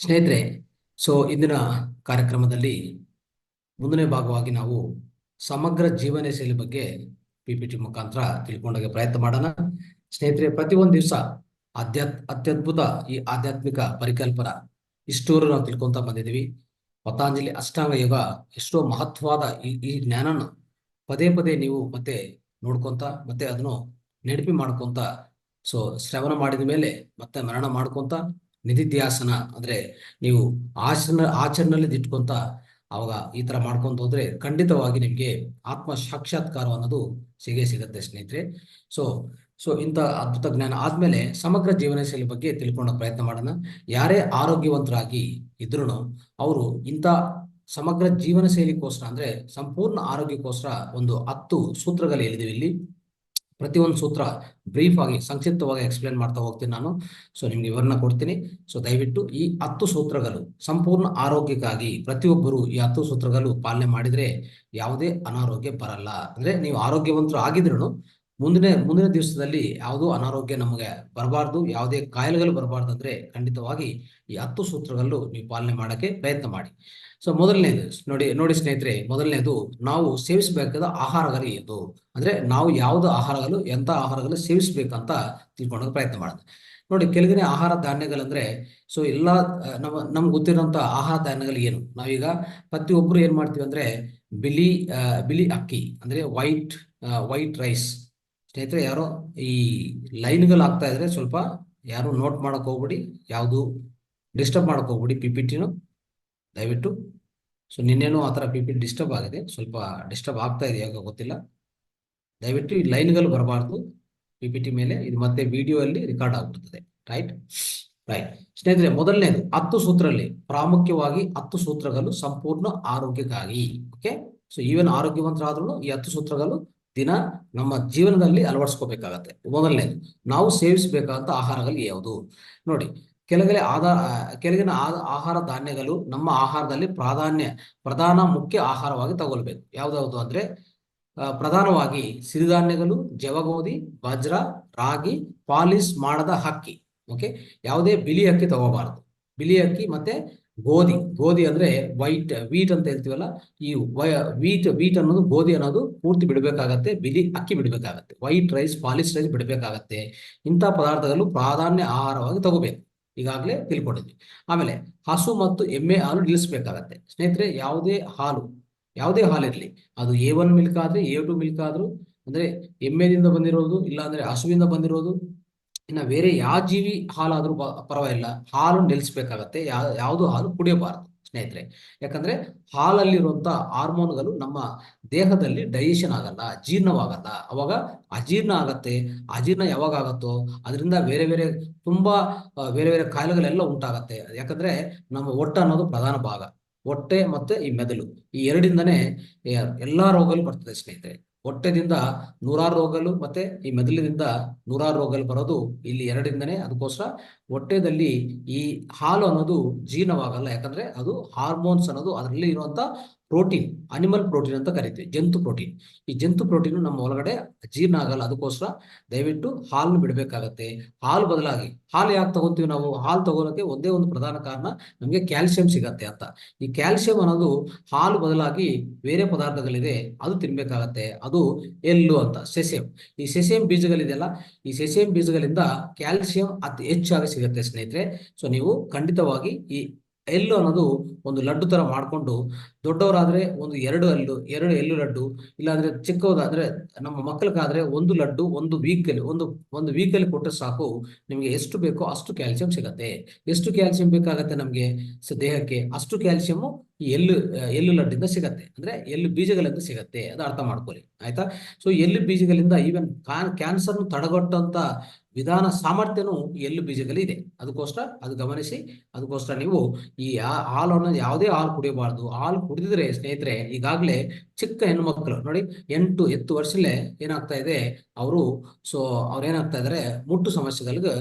ಸ್ನೇಹಿತರೆ, ಇಂದಿನ ಕಾರ್ಯಕ್ರಮದಲ್ಲಿ ಮುಂದನೇ ಭಾಗವಾಗಿ ನಾವು ಸಮಗ್ರ ಜೀವನ ಶೈಲಿ ಬಗ್ಗೆ PPT ಮುಖಾಂತರ ತಿಳ್ಕೊಂಡೋಗಿ ಪ್ರಯತ್ನ ಮಾಡೋಣ. ಸ್ನೇಹಿತರೆ, ಪ್ರತಿಯೊಂದು ದಿವಸ ಅತ್ಯದ್ಭುತ ಈ ಆಧ್ಯಾತ್ಮಿಕ ಪರಿಕಲ್ಪನಾ ಇಷ್ಟೂರು ನಾವು ತಿಳ್ಕೊಂತ ಬಂದಿದ್ದೀವಿ. ಪತಾಂಜಲಿ ಅಷ್ಟಾಂಗ ಯೋಗ ಎಷ್ಟೋ ಮಹತ್ವವಾದ ಈ ಜ್ಞಾನನ ಪದೇ ಪದೇ ನೀವು ಮತ್ತೆ ನೋಡ್ಕೊಂತ ಮತ್ತೆ ಅದನ್ನು ನೆನಪಿ ಮಾಡ್ಕೊಂತ ಶ್ರವಣ ಮಾಡಿದ ಮೇಲೆ ಮತ್ತೆ ಮರಣ ಮಾಡ್ಕೊಂತ ನಿಧಿಧ್ಯಾಸನ ಅಂದ್ರೆ ನೀವು ಆಚರಣೆಯಲ್ಲಿ ಇಟ್ಕೊಂತ ಅವಾಗ ಈ ತರ ಮಾಡ್ಕೊಂತ ಹೋದ್ರೆ ಖಂಡಿತವಾಗಿ ನಿಮ್ಗೆ ಆತ್ಮ ಸಾಕ್ಷಾತ್ಕಾರ ಅನ್ನೋದು ಸಿಗುತ್ತೆ ಸ್ನೇಹಿತರೆ. ಸೊ ಸೊ ಇಂಥ ಅದ್ಭುತ ಜ್ಞಾನ ಆದ್ಮೇಲೆ ಸಮಗ್ರ ಜೀವನ ಶೈಲಿ ಬಗ್ಗೆ ತಿಳ್ಕೊಳ್ಳೋ ಪ್ರಯತ್ನ ಮಾಡೋಣ. ಯಾರೇ ಆರೋಗ್ಯವಂತರಾಗಿ ಇದ್ರು ಅವರು ಇಂಥ ಸಮಗ್ರ ಜೀವನ ಶೈಲಿಗೋಸ್ಕರ ಅಂದ್ರೆ ಸಂಪೂರ್ಣ ಆರೋಗ್ಯಕ್ಕೋಸ್ಕರ ಒಂದು 10 ಸೂತ್ರಗಳು ಹೇಳಿದೀವಿ ಇಲ್ಲಿ. ಪ್ರತಿಯೊಂದು ಸೂತ್ರ ಬ್ರೀಫ್ ಆಗಿ ಸಂಕ್ಷಿಪ್ತವಾಗಿ ಎಕ್ಸ್ಪ್ಲೇನ್ ಮಾಡ್ತಾ ಹೋಗ್ತೀನಿ ನಾನು. ನಿಮ್ಗೆ ವಿವರಣ ಕೊಡ್ತೀನಿ. ದಯವಿಟ್ಟು ಈ 10 ಸೂತ್ರಗಳು ಸಂಪೂರ್ಣ ಆರೋಗ್ಯಕ್ಕಾಗಿ ಪ್ರತಿಯೊಬ್ಬರು ಈ 10 ಸೂತ್ರಗಳು ಪಾಲನೆ ಮಾಡಿದ್ರೆ ಯಾವುದೇ ಅನಾರೋಗ್ಯ ಬರಲ್ಲ. ಅಂದ್ರೆ ನೀವು ಆರೋಗ್ಯವಂತರು ಆಗಿದ್ರು ಮುಂದಿನ ದಿವಸದಲ್ಲಿ ಯಾವುದೋ ಅನಾರೋಗ್ಯ ನಮಗೆ ಬರಬಾರ್ದು, ಯಾವುದೇ ಕಾಯಿಲೆಗಳು ಬರಬಾರ್ದು ಅಂದ್ರೆ ಖಂಡಿತವಾಗಿ ಈ 10 ಸೂತ್ರಗಳು ನೀವು ಪಾಲನೆ ಮಾಡಕ್ಕೆ ಪ್ರಯತ್ನ ಮಾಡಿ. ಮೊದಲನೇದು ನೋಡಿ ಸ್ನೇಹಿತರೆ, ಮೊದಲನೇದು ನಾವು ಸೇವಿಸಬೇಕಾದ ಆಹಾರಗಳು ಏನು ಅಂದ್ರೆ ನಾವು ಯಾವ್ದು ಆಹಾರಗಳು ಎಂತ ಆಹಾರಗಳು ಸೇವಿಸಬೇಕಂತ ತಿಳ್ಕೊಳ್ಳೋಕೆ ಪ್ರಯತ್ನ ಮಾಡೋದು. ನೋಡಿ, ಕೆಳಗಿನ ಆಹಾರ ಧಾನ್ಯಗಳಂದ್ರೆ ಎಲ್ಲ ನಮ್ಗೆ ಗೊತ್ತಿರೋಂಥ ಆಹಾರ ಧಾನ್ಯಗಳು ಏನು. ನಾವೀಗ ಪ್ರತಿಯೊಬ್ರು ಏನ್ ಮಾಡ್ತೀವಿ ಅಂದ್ರೆ ಬಿಳಿ ಅಕ್ಕಿ ಅಂದ್ರೆ ವೈಟ್ ರೈಸ್. ಸ್ನೇಹಿತರೆ, ಯಾರೋ ಈ ಲೈನ್ಗಳು ಆಗ್ತಾ ಇದ್ರೆ ಸ್ವಲ್ಪ ಯಾರು ನೋಟ್ ಮಾಡಕ್ ಹೋಗ್ಬಿಡಿ, ಯಾವುದು ಡಿಸ್ಟರ್ಬ್ ಮಾಡಕ್ ಹೋಗ್ಬಿಡಿ PPTನು ದಯವಿಟ್ಟು. ನಿನ್ನೇನು ಆ ಥರ PPT ಡಿಸ್ಟರ್ಬ್ ಆಗಿದೆ, ಸ್ವಲ್ಪ ಡಿಸ್ಟರ್ಬ್ ಆಗ್ತಾ ಇದೆ ಯಾಕೆ ಗೊತ್ತಿಲ್ಲ. ದಯವಿಟ್ಟು ಈ ಲೈನ್ಗಳು ಬರಬಾರ್ದು PPT ಮೇಲೆ, ಇದು ಮತ್ತೆ ವಿಡಿಯೋ ಅಲ್ಲಿ ರೆಕಾರ್ಡ್ ಆಗ್ಬಿಡ್ತದೆ. ರೈಟ್. ಸ್ನೇಹಿತರೆ, ಮೊದಲನೇದು 10 ಸೂತ್ರದಲ್ಲಿ ಪ್ರಾಮುಖ್ಯವಾಗಿ 10 ಸೂತ್ರಗಳು ಸಂಪೂರ್ಣ ಆರೋಗ್ಯಕ್ಕಾಗಿ. ಓಕೆ. ಈವನ್ ಆರೋಗ್ಯವಂತರಾದ್ರೂ ಈ 10 ಸೂತ್ರಗಳು ದಿನ ನಮ್ಮ ಜೀವನದಲ್ಲಿ ಅಳವಡಿಸ್ಕೋಬೇಕಾಗತ್ತೆ. ಮೊದಲನೇದು, ನಾವು ಸೇವಿಸಬೇಕಾದಂತ ಆಹಾರಗಳು ಯಾವುದು ನೋಡಿ. ಕೆಳಗಿನ ಆಹಾರ ಧಾನ್ಯಗಳು ನಮ್ಮ ಆಹಾರದಲ್ಲಿ ಪ್ರಧಾನ ಮುಖ್ಯ ಆಹಾರವಾಗಿ ತಗೊಳ್ಬೇಕು. ಯಾವ್ದಾವ್ದು ಅಂದ್ರೆ ಪ್ರಧಾನವಾಗಿ ಸಿರಿಧಾನ್ಯಗಳು, ಜವಗೋಧಿ, ವಜ್ರ, ರಾಗಿ, ಪಾಲಿಶ್ ಮಾಡದ ಅಕ್ಕಿ. ಓಕೆ. ಯಾವುದೇ ಬಿಳಿ ಅಕ್ಕಿ ತಗೋಬಾರದು. ಬಿಳಿ ಅಕ್ಕಿ ಮತ್ತೆ ಗೋಧಿ ಅಂದ್ರೆ ವೀಟ್ ಅಂತ ಹೇಳ್ತೀವಲ್ಲ, ಈ ವೀಟ್ ಅನ್ನೋದು, ಗೋಧಿ ಅನ್ನೋದು ಪೂರ್ತಿ ಬಿಡಬೇಕಾಗತ್ತೆ. ಬಿಳಿ ಅಕ್ಕಿ ಬಿಡಬೇಕಾಗತ್ತೆ. ವೈಟ್ ರೈಸ್, ಪಾಲಿಶ್ ರೈಸ್ ಬಿಡಬೇಕಾಗತ್ತೆ. ಇಂಥ ಪದಾರ್ಥಗಳು ಪ್ರಾಧಾನ್ಯ ಆಹಾರವಾಗಿ ತಗೋಬೇಕು. ಈಗಾಗಲೇ ತಿಳ್ಕೊಂಡಿದ್ವಿ. ಆಮೇಲೆ ಹಸು ಮತ್ತು ಎಮ್ಮೆ ಹಾಲು ನಿಲ್ಲಿಸಬೇಕಾಗತ್ತೆ. ಸ್ನೇಹಿತರೆ, ಯಾವುದೇ ಹಾಲಿರ್ಲಿ, ಅದು A1 ಮಿಲ್ಕ್ ಆದ್ರೆ A2 ಮಿಲ್ಕ್ ಆದ್ರೂ, ಅಂದ್ರೆ ಎಮ್ಮೆದಿಂದ ಬಂದಿರೋದು ಇಲ್ಲ ಅಂದ್ರೆ ಹಸುವಿಂದ ಬಂದಿರೋದು, ಇನ್ನ ಬೇರೆ ಯಾವ ಜೀವಿ ಹಾಲಾದ್ರೂ ಪರವಾಗಿಲ್ಲ, ಹಾಲು ನಿಲ್ಲಿಸ್ಬೇಕಾಗತ್ತೆ. ಯಾವುದು ಹಾಲು ಕುಡಿಯಬಾರದು ಸ್ನೇಹಿತರೆ. ಯಾಕಂದ್ರೆ ಹಾಲಲ್ಲಿರುವಂತ ಹಾರ್ಮೋನ್ಗಳು ನಮ್ಮ ದೇಹದಲ್ಲಿ ಡೈಜೆಷನ್ ಆಗಲ್ಲ, ಜೀರ್ಣವಾಗಲ್ಲ. ಅವಾಗ ಅಜೀರ್ಣ ಆಗತ್ತೆ. ಅಜೀರ್ಣ ಯಾವಾಗ ಆಗತ್ತೋ ಅದರಿಂದ ತುಂಬಾ ಬೇರೆ ಬೇರೆ ಕಾಯಿಲೆಗಳೆಲ್ಲ ಉಂಟಾಗತ್ತೆ. ಯಾಕಂದ್ರೆ ನಮ್ಮ ಹೊಟ್ಟೆ ಅನ್ನೋದು ಪ್ರಧಾನ ಭಾಗ. ಹೊಟ್ಟೆ ಮತ್ತೆ ಈ ಮೆದುಳು, ಈ ಎರಡಿಂದನೇ ಎಲ್ಲಾ ರೋಗಗಳು ಬರ್ತದೆ ಸ್ನೇಹಿತರೆ. ಹೊಟ್ಟೆದಿಂದ 100 ರೋಗಗಳು ಮತ್ತೆ ಈ ಮೆದುಳಿನಿಂದ 100 ರೋಗಗಳು ಬರೋದು ಇಲ್ಲಿ ಎರಡಿಂದನೇ. ಅದಕ್ಕೋಸ್ಕರ ಹೊಟ್ಟೆದಲ್ಲಿ ಈ ಹಾಲು ಅನ್ನೋದು ಜೀರ್ಣವಾಗಲ್ಲ. ಯಾಕಂದ್ರೆ ಅದು ಹಾರ್ಮೋನ್ಸ್ ಅನ್ನೋದು ಅದರಲ್ಲಿ ಇರುವಂತ ಪ್ರೋಟೀನ್, ಅನಿಮಲ್ ಪ್ರೋಟೀನ್ ಅಂತ ಕರಿತೀವಿ, ಜಂತು ಪ್ರೋಟೀನ್. ಈ ಜಂತು ಪ್ರೋಟೀನ್ ನಮ್ಮ ಒಳಗಡೆ ಜೀರ್ಣ ಆಗಲ್ಲ. ಅದಕ್ಕೋಸ್ಕರ ದಯವಿಟ್ಟು ಹಾಲನ್ನು ಬಿಡಬೇಕಾಗತ್ತೆ. ಹಾಲು ಬದಲಾಗಿ ಹಾಲು ಯಾಕೆ ತಗೋತೀವಿ ನಾವು? ಹಾಲು ತಗೋಳಕ್ಕೆ ಒಂದೇ ಒಂದು ಪ್ರಧಾನ ಕಾರಣ, ನಮಗೆ ಕ್ಯಾಲ್ಸಿಯಂ ಸಿಗತ್ತೆ ಅಂತ. ಈ ಕ್ಯಾಲ್ಸಿಯಂ ಅನ್ನೋದು ಹಾಲು ಬದಲಾಗಿ ಬೇರೆ ಪದಾರ್ಥಗಳಿದೆ, ಅದು ತಿನ್ಬೇಕಾಗತ್ತೆ. ಅದು ಎಳ್ಳು ಅಂತ, ಸೆಸೇಮ್. ಈ ಸೆಸೇಮ್ ಬೀಜಗಳಿದೆಯಲ್ಲ, ಈ ಸೆಸೇಮ್ ಬೀಜಗಳಿಂದ ಕ್ಯಾಲ್ಸಿಯಂ ಅತಿ ಹೆಚ್ಚಾಗಿ ಸಿಗುತ್ತೆ ಸ್ನೇಹಿತರೆ. ನೀವು ಖಂಡಿತವಾಗಿ ಈ ಎಳ್ಳು ಅನ್ನೋದು ಒಂದು ಲಡ್ಡು ತರ ಮಾಡ್ಕೊಂಡು, ದೊಡ್ಡವರಾದ್ರೆ ಒಂದು 2 ಎಳ್ಳು ಲಡ್ಡು, ಇಲ್ಲಾಂದ್ರೆ ಚಿಕ್ಕವರಾದ್ರೆ ನಮ್ಮ ಮಕ್ಕಳಿಗಾದ್ರೆ ಒಂದು ಲಡ್ಡು ಒಂದು ವೀಕಲ್ಲಿ ಕೊಟ್ಟರೆ ಸಾಕು. ನಿಮಗೆ ಎಷ್ಟು ಬೇಕೋ ಅಷ್ಟು ಕ್ಯಾಲ್ಸಿಯಂ ಸಿಗತ್ತೆ. ಎಷ್ಟು ಕ್ಯಾಲ್ಸಿಯಂ ಬೇಕಾಗತ್ತೆ ನಮ್ಗೆ ದೇಹಕ್ಕೆ, ಅಷ್ಟು ಕ್ಯಾಲ್ಸಿಯಂ ಈ ಎಳ್ಳು ಲಡ್ಡಿಂದ ಸಿಗತ್ತೆ. ಅಂದ್ರೆ ಎಳ್ಳು ಬೀಜಗಳಿಂದ ಸಿಗತ್ತೆ, ಅದು ಅರ್ಥ ಮಾಡ್ಕೊಳ್ಳಿ, ಆಯ್ತಾ. ಎಳ್ಳು ಬೀಜಗಳಿಂದ ಈವನ್ ಕ್ಯಾನ್ಸರ್ ತಡೆಗಟ್ಟುವಂತ ವಿಧಾನ ಸಾಮರ್ಥ್ಯನೂ ಎಳ್ಳು ಬೀಜಗಳಿದೆ. ಅದಕ್ಕೋಸ್ಕರ ಅದು ಗಮನಿಸಿ. ಅದಕ್ಕೋಸ್ಕರ ನೀವು ಈ ಹಾಲನ್ನು, ಯಾವುದೇ ಹಾಲು ಕುಡಿಯಬಾರ್ದು. ಹಾಲು ಕುಡಿದಿದ್ರೆ ಸ್ನೇಹಿತರೆ, ಈಗಾಗಲೇ ಚಿಕ್ಕ ಹೆಣ್ಣು ಮಕ್ಕಳು ನೋಡಿ, 8 ವರ್ಷದಲ್ಲೇ ಏನಾಗ್ತಾ ಇದೆ, ಅವ್ರೇನಾಗ್ತಾ ಇದಾರೆ, ಮುಟ್ಟು ಸಮಸ್ಯೆಗಳಿಗೆ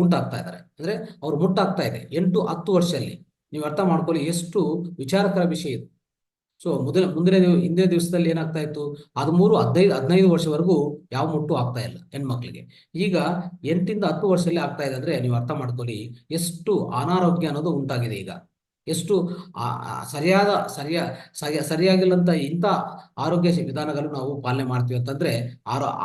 ಉಂಟಾಗ್ತಾ ಇದಾರೆ. ಅಂದ್ರೆ ಅವ್ರು ಮುಟ್ಟಾಗ್ತಾ ಇದೆ 8-10 ವರ್ಷದಲ್ಲಿ. ನೀವು ಅರ್ಥ ಮಾಡ್ಕೊಳ್ಳಿ ಎಷ್ಟು ವಿಚಾರಕರ ವಿಷಯ ಇದು. ಸೊ ಹಿಂದಿನ ದಿವಸದಲ್ಲಿ ಏನಾಗ್ತಾ ಇತ್ತು, 13, 15 ವರ್ಷವರೆಗೂ ಯಾವ ಮುಟ್ಟು ಆಗ್ತಾ ಇಲ್ಲ ಹೆಣ್ಮಕ್ಳಿಗೆ. ಈಗ 8 ಇಂದ 10 ವರ್ಷದಲ್ಲಿ ಆಗ್ತಾ ಇದೆ ಅಂದ್ರೆ ನೀವು ಅರ್ಥ ಮಾಡ್ಕೊಳ್ಳಿ ಎಷ್ಟು ಅನಾರೋಗ್ಯ ಅನ್ನೋದು ಉಂಟಾಗಿದೆ ಈಗ. ಎಷ್ಟು ಸರಿಯಾದ ಸರಿಯಾಗಿಲ್ಲಂತ ಇಂಥ ಆರೋಗ್ಯ ವಿಧಾನಗಳು ನಾವು ಪಾಲನೆ ಮಾಡ್ತೀವಿ ಅಂತಂದ್ರೆ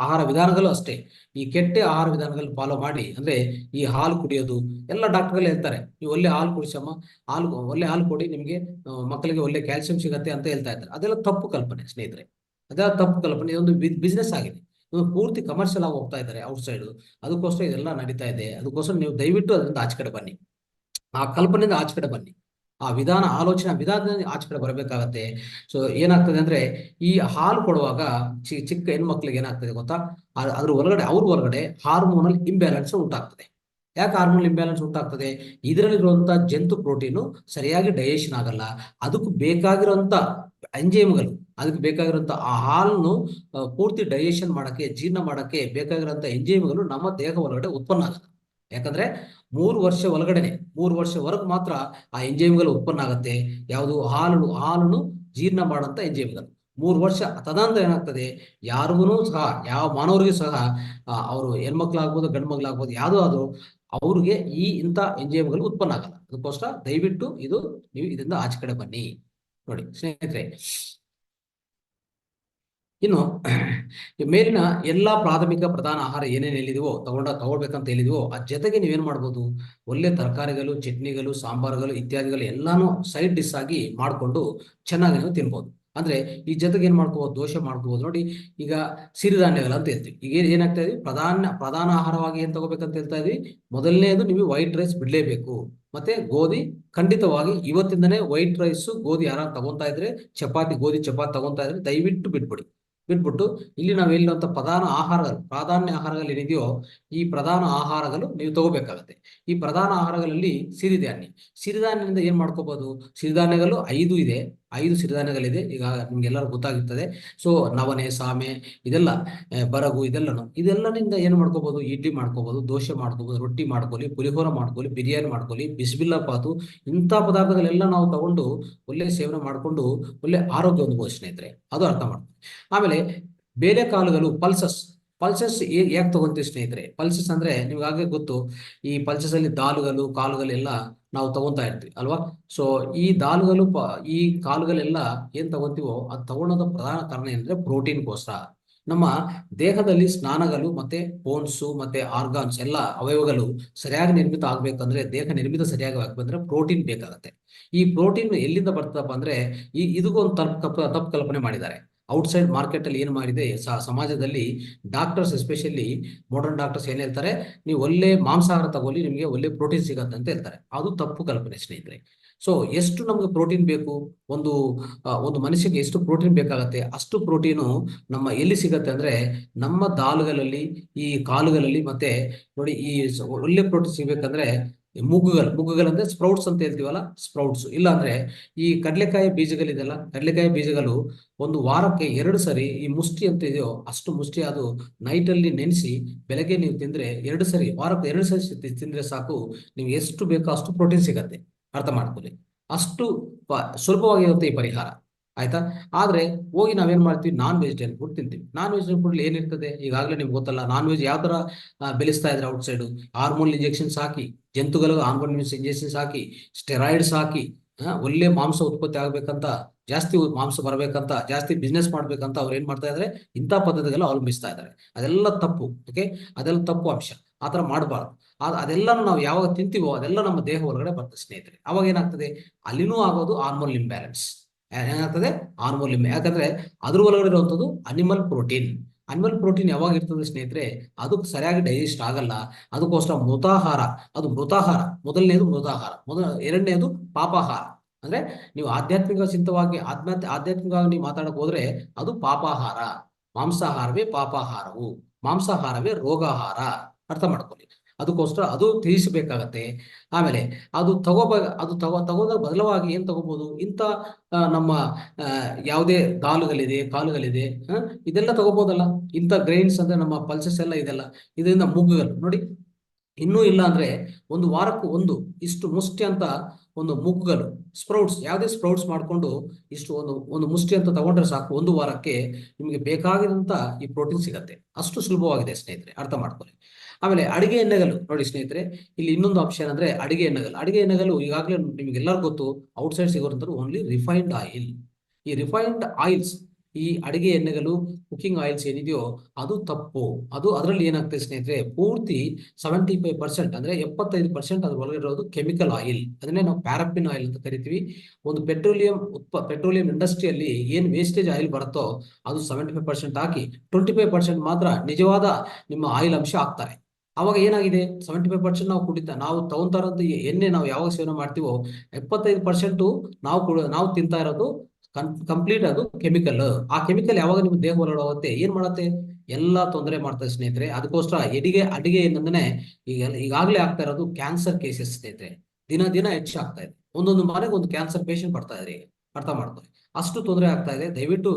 ಆಹಾರ ವಿಧಾನಗಳು ಅಷ್ಟೇ. ಈ ಕೆಟ್ಟ ಆಹಾರ ವಿಧಾನಗಳು ಫಾಲೋ ಮಾಡಿ, ಅಂದ್ರೆ ಈ ಹಾಲು ಕುಡಿಯೋದು, ಎಲ್ಲ ಡಾಕ್ಟರ್ಗಳು ಹೇಳ್ತಾರೆ ನೀವು ಒಳ್ಳೆ ಹಾಲು ಕುಡಿಸಮ್ಮ, ಒಳ್ಳೆ ಹಾಲು ಕೊಡಿ, ನಿಮಗೆ ಮಕ್ಕಳಿಗೆ ಒಳ್ಳೆ ಕ್ಯಾಲ್ಸಿಯಂ ಸಿಗತ್ತೆ ಅಂತ ಹೇಳ್ತಾ ಇದ್ದಾರೆ. ಅದೆಲ್ಲ ತಪ್ಪು ಕಲ್ಪನೆ ಸ್ನೇಹಿತರೆ, ಅದೆಲ್ಲ ತಪ್ಪು ಕಲ್ಪನೆ. ಇದೊಂದು ಬಿಸ್ನೆಸ್ ಆಗಿದೆ, ಪೂರ್ತಿ ಕಮರ್ಷಿಯಲ್ ಆಗಿ ಹೋಗ್ತಾ ಇದ್ದಾರೆ ಔಟ್ ಸೈಡ್. ಅದಕ್ಕೋಸ್ಕರ ಇದೆಲ್ಲ ನಡೀತಾ ಇದೆ. ಅದಕ್ಕೋಸ್ಕರ ನೀವು ದಯವಿಟ್ಟು ಅದರಿಂದ ಆಚೆ ಕಡೆ ಬನ್ನಿ, ಆ ಕಲ್ಪನೆಯಿಂದ ಆಚೆ ಕಡೆ ಬನ್ನಿ, ಆ ವಿಧಾನದಿಂದ ಆಚೆ ಕಡೆ ಬರಬೇಕಾಗತ್ತೆ. ಸೊ ಏನಾಗ್ತದೆ ಅಂದ್ರೆ ಈ ಹಾಲು ಕೊಡುವಾಗ ಚಿಕ್ಕ ಹೆಣ್ಮಕ್ಳಿಗೆ ಏನಾಗ್ತದೆ ಗೊತ್ತಾ, ಅವ್ರ ಒಳಗಡೆ ಹಾರ್ಮೋನಲ್ ಇಂಬ್ಯಾಲೆನ್ಸ್ ಉಂಟಾಗ್ತದೆ. ಯಾಕೆ ಹಾರ್ಮೋನಲ್ ಇಂಬ್ಯಾಲೆನ್ಸ್ ಉಂಟಾಗ್ತದೆ? ಇದರಲ್ಲಿರುವಂತಹ ಜಂತು ಪ್ರೋಟೀನು ಸರಿಯಾಗಿ ಡೈಜೆಷನ್ ಆಗಲ್ಲ. ಅದಕ್ಕೆ ಬೇಕಾಗಿರುವಂತ ಎಂಜೈಮ್ಗಳು, ಅದಕ್ಕೆ ಬೇಕಾಗಿರುವಂತ ಆ ಹಾಲನ್ನು ಪೂರ್ತಿ ಡೈಜೆಷನ್ ಮಾಡಕ್ಕೆ, ಜೀರ್ಣ ಮಾಡಕ್ಕೆ ಬೇಕಾಗಿರುವಂತ ಎಂಜೈಮ್ಗಳು ನಮ್ಮ ದೇಹ ಒಳಗಡೆ ಉತ್ಪನ್ನ ಆಗಲ್ಲ. ಯಾಕಂದ್ರೆ 3 ವರ್ಷ ಒಳಗಡೆನೆ, 3 ವರ್ಷವರೆಗೂ ಮಾತ್ರ ಆ ಎಂಜೈಮ್ಗಳು ಉತ್ಪನ್ನ ಆಗತ್ತೆ. ಯಾವುದು? ಹಾಲನ್ನು ಜೀರ್ಣ ಮಾಡಂತ ಎಂಜೈಮ್ಗಳು. 3 ವರ್ಷ ತದನಂತರ ಏನಾಗ್ತದೆ, ಯಾರಿಗೂ ಸಹ, ಯಾವ ಮಾನವರಿಗೂ ಸಹ ಅವರು ಹೆಣ್ಮಕ್ಳಾಗ್ಬೋದು ಗಂಡು ಮಕ್ಳಾಗ್ಬೋದು ಯಾವುದೋ ಆದ್ರೂ ಅವ್ರಿಗೆ ಇಂಥ ಎಂಜೈಮ್ಗಳು ಉತ್ಪನ್ನ ಆಗಲ್ಲ. ಅದಕ್ಕೋಸ್ಕರ ದಯವಿಟ್ಟು ನೀವು ಇದರಿಂದ ಆಚೆ ಕಡೆ ಬನ್ನಿ. ನೋಡಿ ಸ್ನೇಹಿತರೆ, ಇನ್ನು ಮೇಲಿನ ಎಲ್ಲಾ ಪ್ರಾಥಮಿಕ ಪ್ರಧಾನ ಆಹಾರ ಏನೇನು ಹೇಳಿದೀವೋ ತಗೊಳ್ಬೇಕಂತ ಹೇಳಿದೀವೋ, ಆ ಜೊತೆಗೆ ನೀವೇನ್ ಮಾಡ್ಬೋದು, ಒಳ್ಳೆ ತರಕಾರಿಗಳು, ಚಟ್ನಿಗಳು, ಸಾಂಬಾರುಗಳು ಇತ್ಯಾದಿಗಳು ಎಲ್ಲಾನು ಸೈಡ್ ಡಿಶ್ ಆಗಿ ಮಾಡ್ಕೊಂಡು ಚೆನ್ನಾಗಿ ನೀವು ತಿನ್ಬೋದು. ಅಂದ್ರೆ ಈ ಜೊತೆಗೆ ಏನ್ ಮಾಡ್ಕೋಬಹುದು, ದೋಸೆ ಮಾಡ್ಕೋಬಹುದು. ನೋಡಿ ಈಗ ಸಿರಿಧಾನ್ಯಗಳು ಅಂತ ಹೇಳ್ತೀವಿ. ಈಗ ಏನಾಗ್ತಾ ಇದೀವಿ, ಪ್ರಧಾನ ಆಹಾರವಾಗಿ ಏನ್ ತಗೋಬೇಕಂತ ಹೇಳ್ತಾ ಇದೀವಿ. ಮೊದಲನೇದು ನೀವು ವೈಟ್ ರೈಸ್ ಬಿಡ್ಲೇಬೇಕು. ಮತ್ತೆ ಗೋಧಿ ಖಂಡಿತವಾಗಿ ಇವತ್ತಿಂದನೇ ವೈಟ್ ರೈಸ್ ಗೋಧಿ ಯಾರು ತಗೊಂತಾ ಇದ್ರೆ, ಗೋಧಿ ಚಪಾತಿ ತಗೊಂತಾ ಇದ್ರೆ ದಯವಿಟ್ಟು ಬಿಟ್ಬಿಟ್ಟು ಇಲ್ಲಿ ನಾವು ಹೇಳುವಂತ ಪ್ರಾಧಾನ್ಯ ಆಹಾರಗಳು ಏನಿದೆಯೋ ಈ ಪ್ರಧಾನ ಆಹಾರಗಳು ನೀವು ತಗೋಬೇಕಾಗತ್ತೆ. ಈ ಪ್ರಧಾನ ಆಹಾರಗಳಲ್ಲಿ ಸಿರಿಧಾನ್ಯದಿಂದ ಏನ್ ಮಾಡ್ಕೋಬಹುದು, ಸಿರಿಧಾನ್ಯಗಳು 5 ಸಿರಿಧಾನ್ಯಗಳಿದೆ. ಈಗ ನಿಮ್ಗೆಲ್ಲರೂ ಗೊತ್ತಾಗಿರ್ತದೆ. ಸೊ ನವಣೆ, ಸಾಮೆ, ಇದೆಲ್ಲ ಬರಗು, ಇದೆಲ್ಲನಿಂದ ಏನು ಮಾಡ್ಕೋಬಹುದು, ಇಡ್ಲಿ ಮಾಡ್ಕೋಬಹುದು, ದೋಸೆ ಮಾಡ್ಕೋಬಹುದು, ರೊಟ್ಟಿ ಮಾಡ್ಕೊಳ್ಳಿ, ಪುಲಿಹೋರ ಮಾಡ್ಕೊಳ್ಳಿ, ಬಿರಿಯಾನಿ ಮಾಡ್ಕೊಳ್ಳಿ, ಬಿಸಿಬಿಲ್ಲಾಪಾತು, ಇಂಥ ಪದಾರ್ಥಗಳೆಲ್ಲ ನಾವು ತಗೊಂಡು ಒಳ್ಳೆ ಸೇವನೆ ಮಾಡಿಕೊಂಡು ಒಳ್ಳೆ ಆರೋಗ್ಯ ಹೊಂದಬಹುದು ಸ್ನೇಹಿತರೆ. ಅದು ಅರ್ಥ ಮಾಡ್ಕೊಳ್ಳಿ. ಆಮೇಲೆ ಬೇಳೆಕಾಳುಗಳು, ಪಲ್ಸಸ್ ಯಾಕೆ ತಗೊಂತೀವಿ ಸ್ನೇಹಿತರೆ? ಪಲ್ಸಸ್ ಅಂದ್ರೆ ನಿಮ್ಗಾಗಲೇ ಗೊತ್ತು, ಈ ಪಲ್ಸಸ್ ಅಲ್ಲಿ ಕಾಳುಗಳೆಲ್ಲ ನಾವು ತಗೊಂತಾ ಇರ್ತೀವಿ ಅಲ್ವಾ. ಸೊ ಈ ಈ ಕಾಳುಗಳೆಲ್ಲ ಏನ್ ತಗೊಂತೀವೋ ಅದು ತಗೊಳೋದ ಪ್ರಧಾನ ಕಾರಣ ಏನಂದ್ರೆ ಪ್ರೋಟೀನ್ಗೋಸ್ಕರ. ನಮ್ಮ ದೇಹದಲ್ಲಿ ಸ್ನಾನಗಳು ಮತ್ತೆ ಬೋನ್ಸು ಮತ್ತೆ ಆರ್ಗಾನ್ಸ್ ಎಲ್ಲ ಅವಯವಗಳು ಸರಿಯಾಗಿ ನಿರ್ಮಿತ ಆಗ್ಬೇಕಂದ್ರೆ, ದೇಹ ನಿರ್ಮಿತ ಸರಿಯಾಗಿ ಆಗ್ಬೇಕಂದ್ರೆ ಪ್ರೋಟೀನ್ ಬೇಕಾಗತ್ತೆ. ಈ ಪ್ರೋಟೀನ್ ಎಲ್ಲಿಂದ ಬರ್ತದಪ್ಪ ಅಂದ್ರೆ, ಇದಕ್ಕೂ ಒಂದು ತಪ್ಪು ಕಲ್ಪನೆ ಮಾಡಿದ್ದಾರೆ. ಔಟ್ಸೈಡ್ ಮಾರ್ಕೆಟ್ ಅಲ್ಲಿ ಏನ್ ಮಾಡಿದೆ, ಸಮಾಜದಲ್ಲಿ ಡಾಕ್ಟರ್ಸ್, ಎಸ್ಪೆಷಲಿ ಮಾಡರ್ನ್ ಡಾಕ್ಟರ್ಸ್ ಏನ್ ಹೇಳ್ತಾರೆ, ನೀವು ಒಳ್ಳೆ ಮಾಂಸಾಹಾರ ತಗೊಳ್ಳಿ, ನಿಮಗೆ ಒಳ್ಳೆ ಪ್ರೋಟೀನ್ ಸಿಗತ್ತೆ ಅಂತ ಹೇಳ್ತಾರೆ. ಅದು ತಪ್ಪು ಕಲ್ಪನೆ ಸ್ನೇಹಿತರೆ. ಸೊ ಎಷ್ಟು ನಮ್ಗೆ ಪ್ರೋಟೀನ್ ಬೇಕು, ಒಂದು ಮನುಷ್ಯಗೆ ಎಷ್ಟು ಪ್ರೋಟೀನ್ ಬೇಕಾಗತ್ತೆ, ಅಷ್ಟು ಪ್ರೋಟೀನು ನಮ್ಮ ಎಲ್ಲಿ ಸಿಗತ್ತೆ ಅಂದ್ರೆ ನಮ್ಮ ದಾಲುಗಳಲ್ಲಿ, ಈ ಕಾಳುಗಳಲ್ಲಿ. ಮತ್ತೆ ನೋಡಿ, ಒಳ್ಳೆ ಪ್ರೋಟೀನ್ ಸಿಗ್ಬೇಕಂದ್ರೆ ಮುಗ್ಗುಗಳು ಅಂದ್ರೆ ಸ್ಪ್ರೌಟ್ಸ್ ಅಂತ ಹೇಳ್ತೀವಲ್ಲ, ಸ್ಪ್ರೌಟ್ಸ್. ಇಲ್ಲ ಅಂದ್ರೆ ಈ ಕಡಲೆಕಾಯಿ ಬೀಜಗಳಿದೆಲ್ಲ, ಕಡಲೆಕಾಯಿ ಬೀಜಗಳು ಒಂದು ವಾರಕ್ಕೆ 2 ಸರಿ, ಈ ಮುಷ್ಟಿ ಅಂತ ಇದೆಯೋ ಅಷ್ಟು ಮುಷ್ಟಿ ಅದು ನೈಟ್ ಅಲ್ಲಿ ನೆನೆಸಿ ಬೆಳಗ್ಗೆ ನೀವು ತಿಂದ್ರೆ, ವಾರಕ್ಕೆ 2 ಸರಿ ತಿಂದ್ರೆ ಸಾಕು, ನೀವು ಎಷ್ಟು ಬೇಕೋ ಅಷ್ಟು ಪ್ರೋಟೀನ್ ಸಿಗತ್ತೆ. ಅರ್ಥ ಮಾಡ್ಕೊಳ್ಳಿ, ಅಷ್ಟು ಸುಲಭವಾಗಿರುತ್ತೆ ಈ ಪರಿಹಾರ. ಆಯ್ತಾ? ಆದ್ರೆ ಹೋಗಿ ನಾವೇನ್ ಮಾಡ್ತೀವಿ, ನಾನ್ ವೆಜಿಟೇರಿಯನ್ ಫುಡ್ ತಿಂತೀವಿ. ನಾನ್ ವೆಜಿಟೇರಿಯನ್ ಫುಡ್ ಏನಿರ್ತದೆ ಈಗಾಗಲೇ ನಿಮ್ಗೆ ಗೊತ್ತಲ್ಲ. ನಾನ್ ವೆಜ್ ಯಾವ ತರ ಬೆಳೆಸ್ತಾ ಇದ್ರೆ ಔಟ್ ಸೈಡ್, ಹಾರ್ಮೋನ್ ಇಂಜೆಕ್ಷನ್ಸ್ ಹಾಕಿ, ಜಂತುಗಳಿಗೆ ಹಾರ್ಮೋನ್ ಇಂಜೆಕ್ಷನ್ಸ್ ಹಾಕಿ, ಸ್ಟೆರಾಯ್ಡ್ಸ್ ಹಾಕಿ, ಒಳ್ಳೆ ಮಾಂಸ ಉತ್ಪತ್ತಿ ಆಗ್ಬೇಕಂತ, ಜಾಸ್ತಿ ಮಾಂಸ ಬರ್ಬೇಕಂತ, ಜಾಸ್ತಿ ಬಿಸ್ನೆಸ್ ಮಾಡ್ಬೇಕಂತ ಅವ್ರು ಏನ್ ಮಾಡ್ತಾ ಇದಾರೆ, ಇಂಥ ಪದ್ಧತಿಗೆಲ್ಲ ಅವಲಂಬಿಸ್ತಾ ಇದ್ದಾರೆ. ಅದೆಲ್ಲ ತಪ್ಪು. ಓಕೆ, ಅದೆಲ್ಲ ತಪ್ಪು ಅಂಶ. ಆತರ ಮಾಡಬಾರ್ದು. ಅದೆಲ್ಲ ನಾವು ಯಾವಾಗ ತಿಂತೀವೋ ಅದೆಲ್ಲ ನಮ್ಮ ದೇಹ ಒಳಗಡೆ ಬರ್ತದೆ ಸ್ನೇಹಿತರೆ. ಅವಾಗ ಏನಾಗ್ತದೆ, ಅಲ್ಲಿನೂ ಆಗೋದು ಹಾರ್ಮೋನ್ ಇಂಬ್ಯಾಲೆನ್ಸ್. ಏನಾಗ್ತದೆ, ಯಾಕಂದ್ರೆ ಅದ್ರ ಒಳಗಡೆ ಇರುವಂತದ್ದು ಅನಿಮಲ್ ಪ್ರೋಟೀನ್ ಯಾವಾಗ ಇರ್ತದೆ ಸ್ನೇಹಿತರೆ, ಅದು ಸರಿಯಾಗಿ ಡೈಜೆಸ್ಟ್ ಆಗಲ್ಲ. ಅದಕ್ಕೋಸ್ಕರ ಮೃತಾಹಾರ. ಮೊದಲನೇದು ಮೃತಾಹಾರ, ಎರಡನೇದು ಪಾಪಾಹಾರ. ಅಂದ್ರೆ ನೀವು ಆಧ್ಯಾತ್ಮಿಕವಾಗಿ ನೀವು ಮಾತಾಡಕ್ ಹೋದ್ರೆ ಅದು ಪಾಪಾಹಾರ. ಮಾಂಸಾಹಾರವೇ ಪಾಪಾಹಾರವು, ಮಾಂಸಾಹಾರವೇ ರೋಗಾಹಾರ. ಅರ್ಥ ಮಾಡ್ಕೊಳ್ಳಿ. ಅದಕ್ಕೋಸ್ಕರ ಅದು ತಿಳಿಸಬೇಕಾಗತ್ತೆ. ಆಮೇಲೆ ಅದು ತಗೋದ ಬದಲವಾಗಿ ಏನ್ ತಗೋಬಹುದು, ಇಂಥ ನಮ್ಮ ಯಾವುದೇ ಕಾಳುಗಳಿದೆ, ಇದೆಲ್ಲ ತಗೋಬಹುದಲ್ಲ. ಇಂಥ ಗ್ರೈನ್ಸ್ ಅಂದ್ರೆ ನಮ್ಮ ಪಲ್ಸಸ್ ಎಲ್ಲ ಇದೆಲ್ಲ, ಇದರಿಂದ ಮುಗ್ಗುಗಳು ನೋಡಿ. ಇನ್ನೂ ಇಲ್ಲ ಅಂದ್ರೆ ಒಂದು ವಾರಕ್ಕೂ ಇಷ್ಟು ಮುಷ್ಟಿ ಅಂತ ಒಂದು ಮುಗ್ಗಲು ಸ್ಪ್ರೌಟ್ಸ್, ಯಾವುದೇ ಸ್ಪ್ರೌಟ್ಸ್ ಮಾಡಿಕೊಂಡು ಇಷ್ಟು ಒಂದು ಒಂದು ಮುಷ್ಟಿ ಅಂತ ತಗೊಂಡ್ರೆ ಸಾಕು, ಒಂದು ವಾರಕ್ಕೆ ನಿಮಗೆ ಬೇಕಾಗಿದಂತ ಈ ಪ್ರೋಟೀನ್ ಸಿಗತ್ತೆ. ಅಷ್ಟು ಸುಲಭವಾಗಿದೆ ಸ್ನೇಹಿತರೆ, ಅರ್ಥ ಮಾಡ್ಕೊಳ್ಳಿ. ಆಮೇಲೆ ಅಡಿಗೆ ಎಣ್ಣೆಗಳು ನೋಡಿ ಸ್ನೇಹಿತರೆ, ಇಲ್ಲಿ ಇನ್ನೊಂದು ಆಪ್ಷನ್ ಏನಂದ್ರೆ ಅಡಿಗೆ ಎಣ್ಣೆಗಳು. ಅಡಿಗೆ ಎಣ್ಣೆಗಳು ಈಗಾಗಲೇ ನಿಮಗೆಲ್ಲರಿಗೂ ಗೊತ್ತು, ಔಟ್ಸೈಡ್ ಸಿಗೋದಂತ ಓನ್ಲಿ ರಿಫೈನ್ಡ್ ಆಯಿಲ್. ಈ ರಿಫೈನ್ಡ್ ಆಯಿಲ್ಸ್, ಈ ಅಡಿಗೆ ಎಣ್ಣೆಗಳು, ಕುಕಿಂಗ್ ಆಯಿಲ್ಸ್ ಏನಿದೆಯೋ ಅದು ತಪ್ಪು. ಅದು ಅದರಲ್ಲಿ ಏನಾಗ್ತದೆ ಸ್ನೇಹಿತರೆ, ಪೂರ್ತಿ 75% ಅಂದ್ರೆ 75% ಅದ್ರ ಒಳಗೆ ಇರೋದು ಕೆಮಿಕಲ್ ಆಯಿಲ್. ಅದನ್ನೇ ನಾವು ಪ್ಯಾರಾಫಿನ್ ಆಯಿಲ್ ಅಂತ ಕರಿತೀವಿ. ಒಂದು ಪೆಟ್ರೋಲಿಯಂ ಇಂಡಸ್ಟ್ರಿಯಲ್ಲಿ ಏನ್ ವೇಸ್ಟೇಜ್ ಆಯಿಲ್ ಬರುತ್ತೋ ಅದು 75% ಹಾಕಿ 25% ಮಾತ್ರ ನಿಜವಾದ ನಿಮ್ಮ ಆಯಿಲ್ ಅಂಶ ಹಾಕ್ತಾರೆ. ಅವಾಗ ಏನಾಗಿದೆ, 75% ನಾವು ತಗೊಂತಾ ಇರೋದು ಎಣ್ಣೆ ನಾವು ಯಾವಾಗ ಸೇವನೆ ಮಾಡ್ತೀವೋ 75% ನಾವು ತಿಂತಾ ಇರೋದು ಕಂಪ್ಲೀಟ್ ಅದು ಕೆಮಿಕಲ್. ಆ ಕೆಮಿಕಲ್ ಯಾವಾಗ ನಿಮ್ಮ ದೇಹ ಹೊರಗಡೆ ಹೋಗುತ್ತೆ, ಏನ್ ಮಾಡುತ್ತೆ, ಎಲ್ಲಾ ತೊಂದರೆ ಮಾಡ್ತದೆ ಸ್ನೇಹಿತರೆ. ಅದಕ್ಕೋಸ್ಕರ ಅಡಿಗೆ ಏನಂದ್ರೆ ಈಗಾಗಲೇ ಆಗ್ತಾ ಇರೋದು ಕ್ಯಾನ್ಸರ್ ಕೇಸಸ್ ಸ್ನೇಹಿತರೆ. ದಿನ ದಿನ ಹೆಚ್ಚು ಆಗ್ತಾ ಇದೆ. ಒಂದೊಂದು ಮನೆಗೆ ಒಂದು ಕ್ಯಾನ್ಸರ್ ಪೇಷಂಟ್ ಬರ್ತಾ ಇದ್ದಾರೆ ಈಗ, ಅರ್ಥ ಮಾಡ್ಕೊಳ್ಳಿ. ಅಷ್ಟು ತೊಂದರೆ ಆಗ್ತಾ ಇದೆ. ದಯವಿಟ್ಟು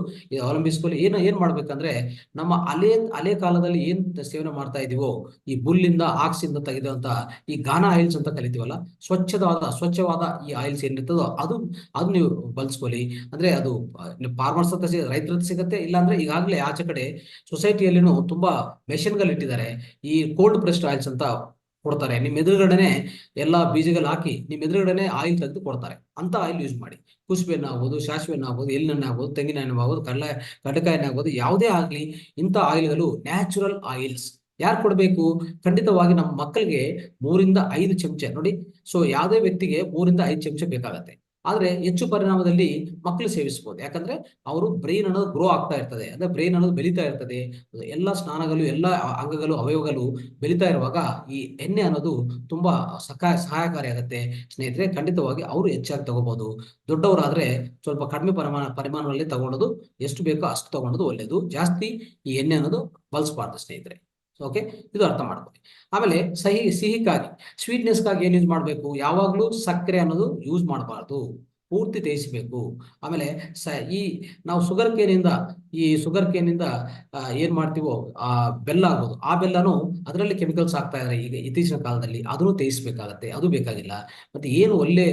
ಅವಲಂಬಿಸ್ಕೊಳ್ಳಿ. ಏನ್ ಮಾಡ್ಬೇಕಂದ್ರೆ, ನಮ್ಮ ಹಳೆ ಕಾಲದಲ್ಲಿ ಏನ್ ಸೇವನೆ ಮಾಡ್ತಾ ಇದೀವೋ, ಈ ಬುಲ್ಲಿಂದ ಆಕ್ಸಿಂದ ತೆಗೆದಂತ ಈ ಗಾನ ಆಯಿಲ್ಸ್ ಅಂತ ಕರಿತೀವಲ್ಲ, ಸ್ವಚ್ಛವಾದ ಈ ಆಯಿಲ್ಸ್ ಏನಿರ್ತದೋ ಅದು ನೀವು ಬಳಸ್ಕೊಳ್ಳಿ. ಅಂದ್ರೆ ಅದು ಫಾರ್ಮರ್ಸ್ ಅಂತ ರೈತರ ಸಿಗತ್ತೆ. ಇಲ್ಲಾಂದ್ರೆ ಈಗಾಗಲೇ ಆಚೆ ಕಡೆ ಸೊಸೈಟಿಯಲ್ಲಿನೂ ತುಂಬಾ ಮೆಷಿನ್ಗಳು ಇಟ್ಟಿದ್ದಾರೆ. ಈ ಕೋಲ್ಡ್ ಪ್ರೆಸ್ಡ್ ಆಯಿಲ್ಸ್ ಅಂತ ಕೊಡ್ತಾರೆ. ನಿಮ್ಮ ಎದುರುಗಡೆನೆ ಎಲ್ಲಾ ಬೀಜಗಳು ಹಾಕಿ ನಿಮ್ಮ ಎದುರುಗಡೆನೆ ಆಯಿಲ್ ತೆಗೆದು ಕೊಡ್ತಾರೆ. ಅಂತ ಆಯಿಲ್ ಯೂಸ್ ಮಾಡಿ. ಕುಸುಬೆ ಎಣ್ಣೆ ಆಗ್ಬೋದು, ಸಾಸಿವೆ ಎಣ್ಣೆ ಆಗ್ಬೋದು, ಎಳ್ಳೆಣ್ಣೆ ಆಗ್ಬೋದು, ತೆಂಗಿನ ಎಣ್ಣೆ ಆಗ್ಬೋದು, ಕಡಲೆಕಾಯಿ ಎಣ್ಣೆ ಆಗ್ಬೋದು, ಯಾವುದೇ ಆಗ್ಲಿ ಇಂಥ ಆಯಿಲ್ಗಳು ನ್ಯಾಚುರಲ್ ಆಯಿಲ್ಸ್. ಯಾರು ಕೊಡಬೇಕು, ಖಂಡಿತವಾಗಿ ನಮ್ಮ ಮಕ್ಕಳಿಗೆ 3 ರಿಂದ 5 ಚಮಚ ನೋಡಿ. ಸೊ ಯಾವುದೇ ವ್ಯಕ್ತಿಗೆ 3 ರಿಂದ 5 ಚಮಚ ಬೇಕಾಗತ್ತೆ. ಆದ್ರೆ ಹೆಚ್ಚು ಪರಿಣಾಮದಲ್ಲಿ ಮಕ್ಕಳು ಸೇವಿಸಬಹುದು. ಯಾಕಂದ್ರೆ ಅವರು ಬ್ರೈನ್ ಅನ್ನೋದು ಗ್ರೋ ಆಗ್ತಾ ಇರ್ತದೆ, ಅಂದ್ರೆ ಬ್ರೈನ್ ಅನ್ನೋದು ಬೆಳೀತಾ ಇರ್ತದೆ. ಎಲ್ಲ ಸ್ನಾನಗಳು, ಎಲ್ಲ ಅಂಗಗಳು, ಅವಯವಗಳು ಬೆಳೀತಾ ಇರುವಾಗ ಈ ಎಣ್ಣೆ ಅನ್ನೋದು ತುಂಬಾ ಸಹಾಯಕಾರಿ ಆಗುತ್ತೆ ಸ್ನೇಹಿತರೆ. ಖಂಡಿತವಾಗಿ ಅವರು ಹೆಚ್ಚಾಗಿ ತಗೋಬಹುದು. ದೊಡ್ಡವರಾದ್ರೆ ಸ್ವಲ್ಪ ಕಡಿಮೆ ಪರಿಮಾಣದಲ್ಲಿ ತಗೊಳ್ಳೋದು, ಎಷ್ಟು ಬೇಕೋ ಅಷ್ಟು ತಗೊಳ್ಳೋದು ಒಳ್ಳೇದು. ಜಾಸ್ತಿ ಈ ಎಣ್ಣೆ ಅನ್ನೋದು ಬಳಸಬಾರ್ದು ಸ್ನೇಹಿತರೆ. ಓಕೆ, ಇದು ಅರ್ಥ ಮಾಡ್ಕೊಳ್ಳಿ. ಆಮೇಲೆ ಸಿಹಿಗಾಗಿ, ಸ್ವೀಟ್ನೆಸ್ಗಾಗಿ ಏನ್ ಯೂಸ್ ಮಾಡಬೇಕು, ಯಾವಾಗ್ಲೂ ಸಕ್ಕರೆ ಅನ್ನೋದು ಯೂಸ್ ಮಾಡಬಾರ್ದು, ಪೂರ್ತಿ ತೇಯಿಸಬೇಕು. ಆಮೇಲೆ ಈ ನಾವು ಶುಗರ್ ಕೇನಿಂದ ಏನ್ ಮಾಡ್ತೀವೋ ಆ ಬೆಲ್ಲ ಆಗ್ಬೋದು, ಆ ಬೆಲ್ಲನು ಅದರಲ್ಲಿ ಕೆಮಿಕಲ್ಸ್ ಆಗ್ತಾ ಇದಾರೆ ಈಗ ಇತ್ತೀಚಿನ ಕಾಲದಲ್ಲಿ, ಅದನ್ನು ತೇಯಿಸಬೇಕಾಗತ್ತೆ. ಅದು ಬೇಕಾಗಿಲ್ಲ. ಮತ್ತೆ ಏನು ಒಳ್ಳೆ